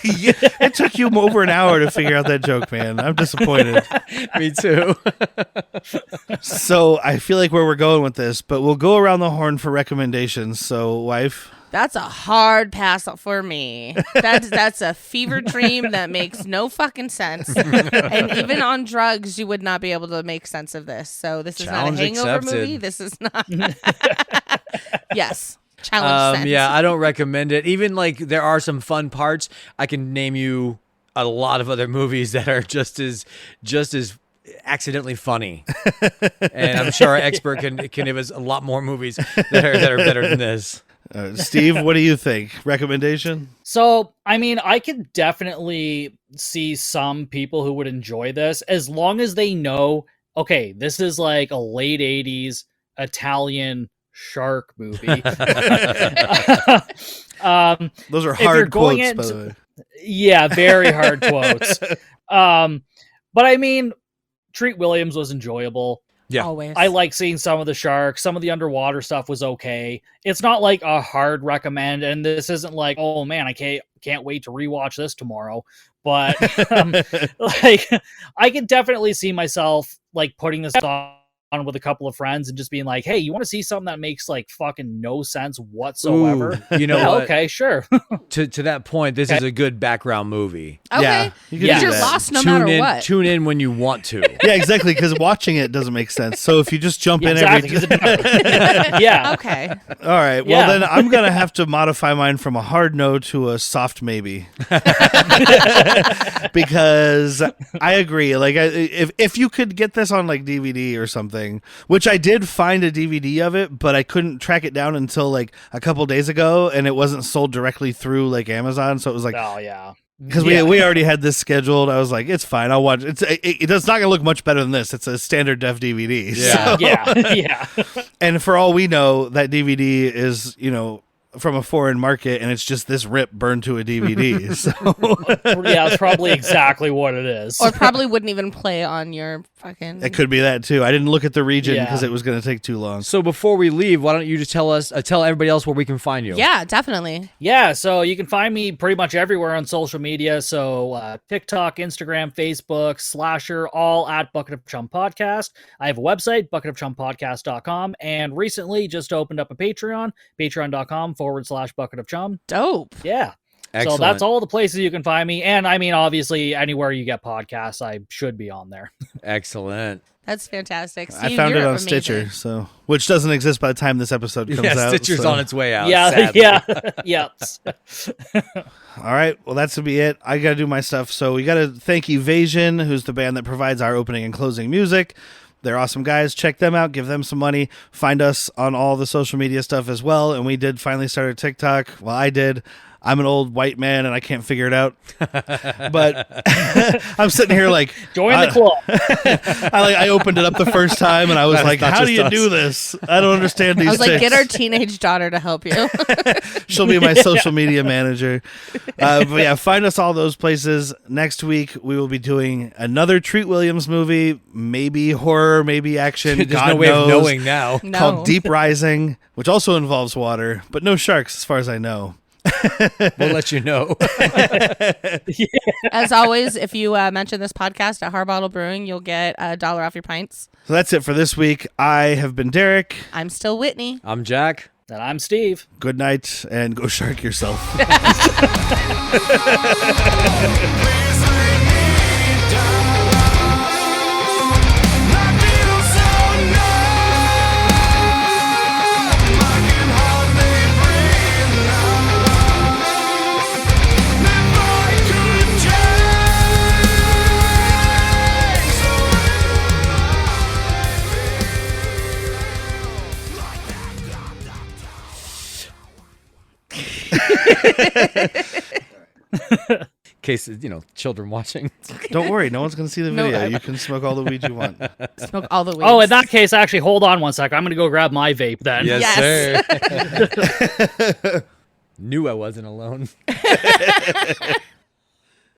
Yeah, it took you over an hour to figure out that joke, man. I'm disappointed. Me too. So I feel like where we're going with this, but we'll go around the horn for recommendations. So, wife. That's a hard pass for me. That's a fever dream that makes no fucking sense. And even on drugs, you would not be able to make sense of this. So this is Challenge not a hangover accepted. movie. This is not. Yes. Challenge sense. Yeah, I don't recommend it. Even like there are some fun parts. I can name you a lot of other movies that are just as accidentally funny. And I'm sure our expert can give us a lot more movies that are better than this. Steve, what do you think? Recommendation? So, I mean, I could definitely see some people who would enjoy this as long as they know, okay, this is like a late 80s Italian shark movie. Those are If you're hard going quotes, by into- the way. Yeah, very hard quotes. But I mean, Treat Williams was enjoyable. Yeah. Always. I like seeing some of the sharks. Some of the underwater stuff was okay. It's not like a hard recommend, and this isn't like, oh man, I can't wait to rewatch this tomorrow. But like, I could definitely see myself like putting this on with a couple of friends and just being like, hey, you want to see something that makes like fucking no sense whatsoever? Ooh, you know Yeah, what? okay, sure. To that point, this is a good background movie. Okay. Yeah, you can Because do you're that. lost no matter what. Tune in when you want to. Yeah, exactly. Because watching it doesn't make sense. So if you just jump in Exactly, 'cause every. it- yeah. Okay. All right. Well, Yeah. then I'm gonna have to modify mine from a hard no to a soft maybe. Because I agree. Like, if you could get this on like DVD or something, which I did find a DVD of it, but I couldn't track it down until like a couple days ago, and it wasn't sold directly through like Amazon. So it was like. Oh yeah. Because Yeah. we already had this scheduled, I was like, it's fine. I'll watch. It's not gonna look much better than this. It's a standard def DVD. Yeah. So- Yeah. Yeah. and for all we know, that DVD is from a foreign market, and it's just this rip burned to a DVD. So Yeah, that's probably exactly what it is. Or probably wouldn't even play on your fucking. it could be that too. I didn't look at the region Yeah. because it was going to take too long. So before we leave, why don't you just tell everybody else where we can find you? Yeah, definitely. Yeah, so you can find me pretty much everywhere on social media. So TikTok, Instagram, Facebook, Slasher, all at Bucket of Chum Podcast. I have a website, bucketofchumpodcast.com, and recently just opened up a Patreon, patreon.com/Bucket of Chum. Dope. Yeah. Excellent. So that's all the places you can find me. And I mean, obviously, anywhere you get podcasts, I should be on there. Excellent. That's fantastic. I Steve, found it you're on amazing. Stitcher, so which doesn't exist by the time this episode comes Yeah, out. Stitcher's so. on its way out. yeah. sadly. Yeah. Yeah. All right, well, that's to be it. I got to do my stuff. So we got to thank Evasion, who's the band that provides our opening and closing music. They're awesome guys. Check them out. Give them some money. Find us on all the social media stuff as well. And we did finally start a TikTok. Well, I did. I'm an old white man and I can't figure it out. But I'm sitting here like Join the club. I opened it up the first time and I was That's like, not how do just you us. do this? I don't understand these I was like, ticks. get our teenage daughter to help you. She'll be my social media manager. But yeah, find us all those places. Next week, we will be doing another Treat Williams movie, maybe horror, maybe action. There's God no way knows, of knowing now. No. Called Deep Rising, which also involves water, but no sharks as far as I know. We'll let you know. As always, if you mention this podcast at Harbottle Brewing, you'll get $1 off your pints. So that's it for this week. I have been Derek. I'm still Whitney. I'm Jack. And I'm Steve. Good night and go shark yourself. In case, children watching. Don't worry, no one's going to see the No, video. I- You can smoke all the weed you want. Smoke all the weeds. Oh, in that case, actually, hold on one sec. I'm going to go grab my vape then. Yes, sir. Knew I wasn't alone.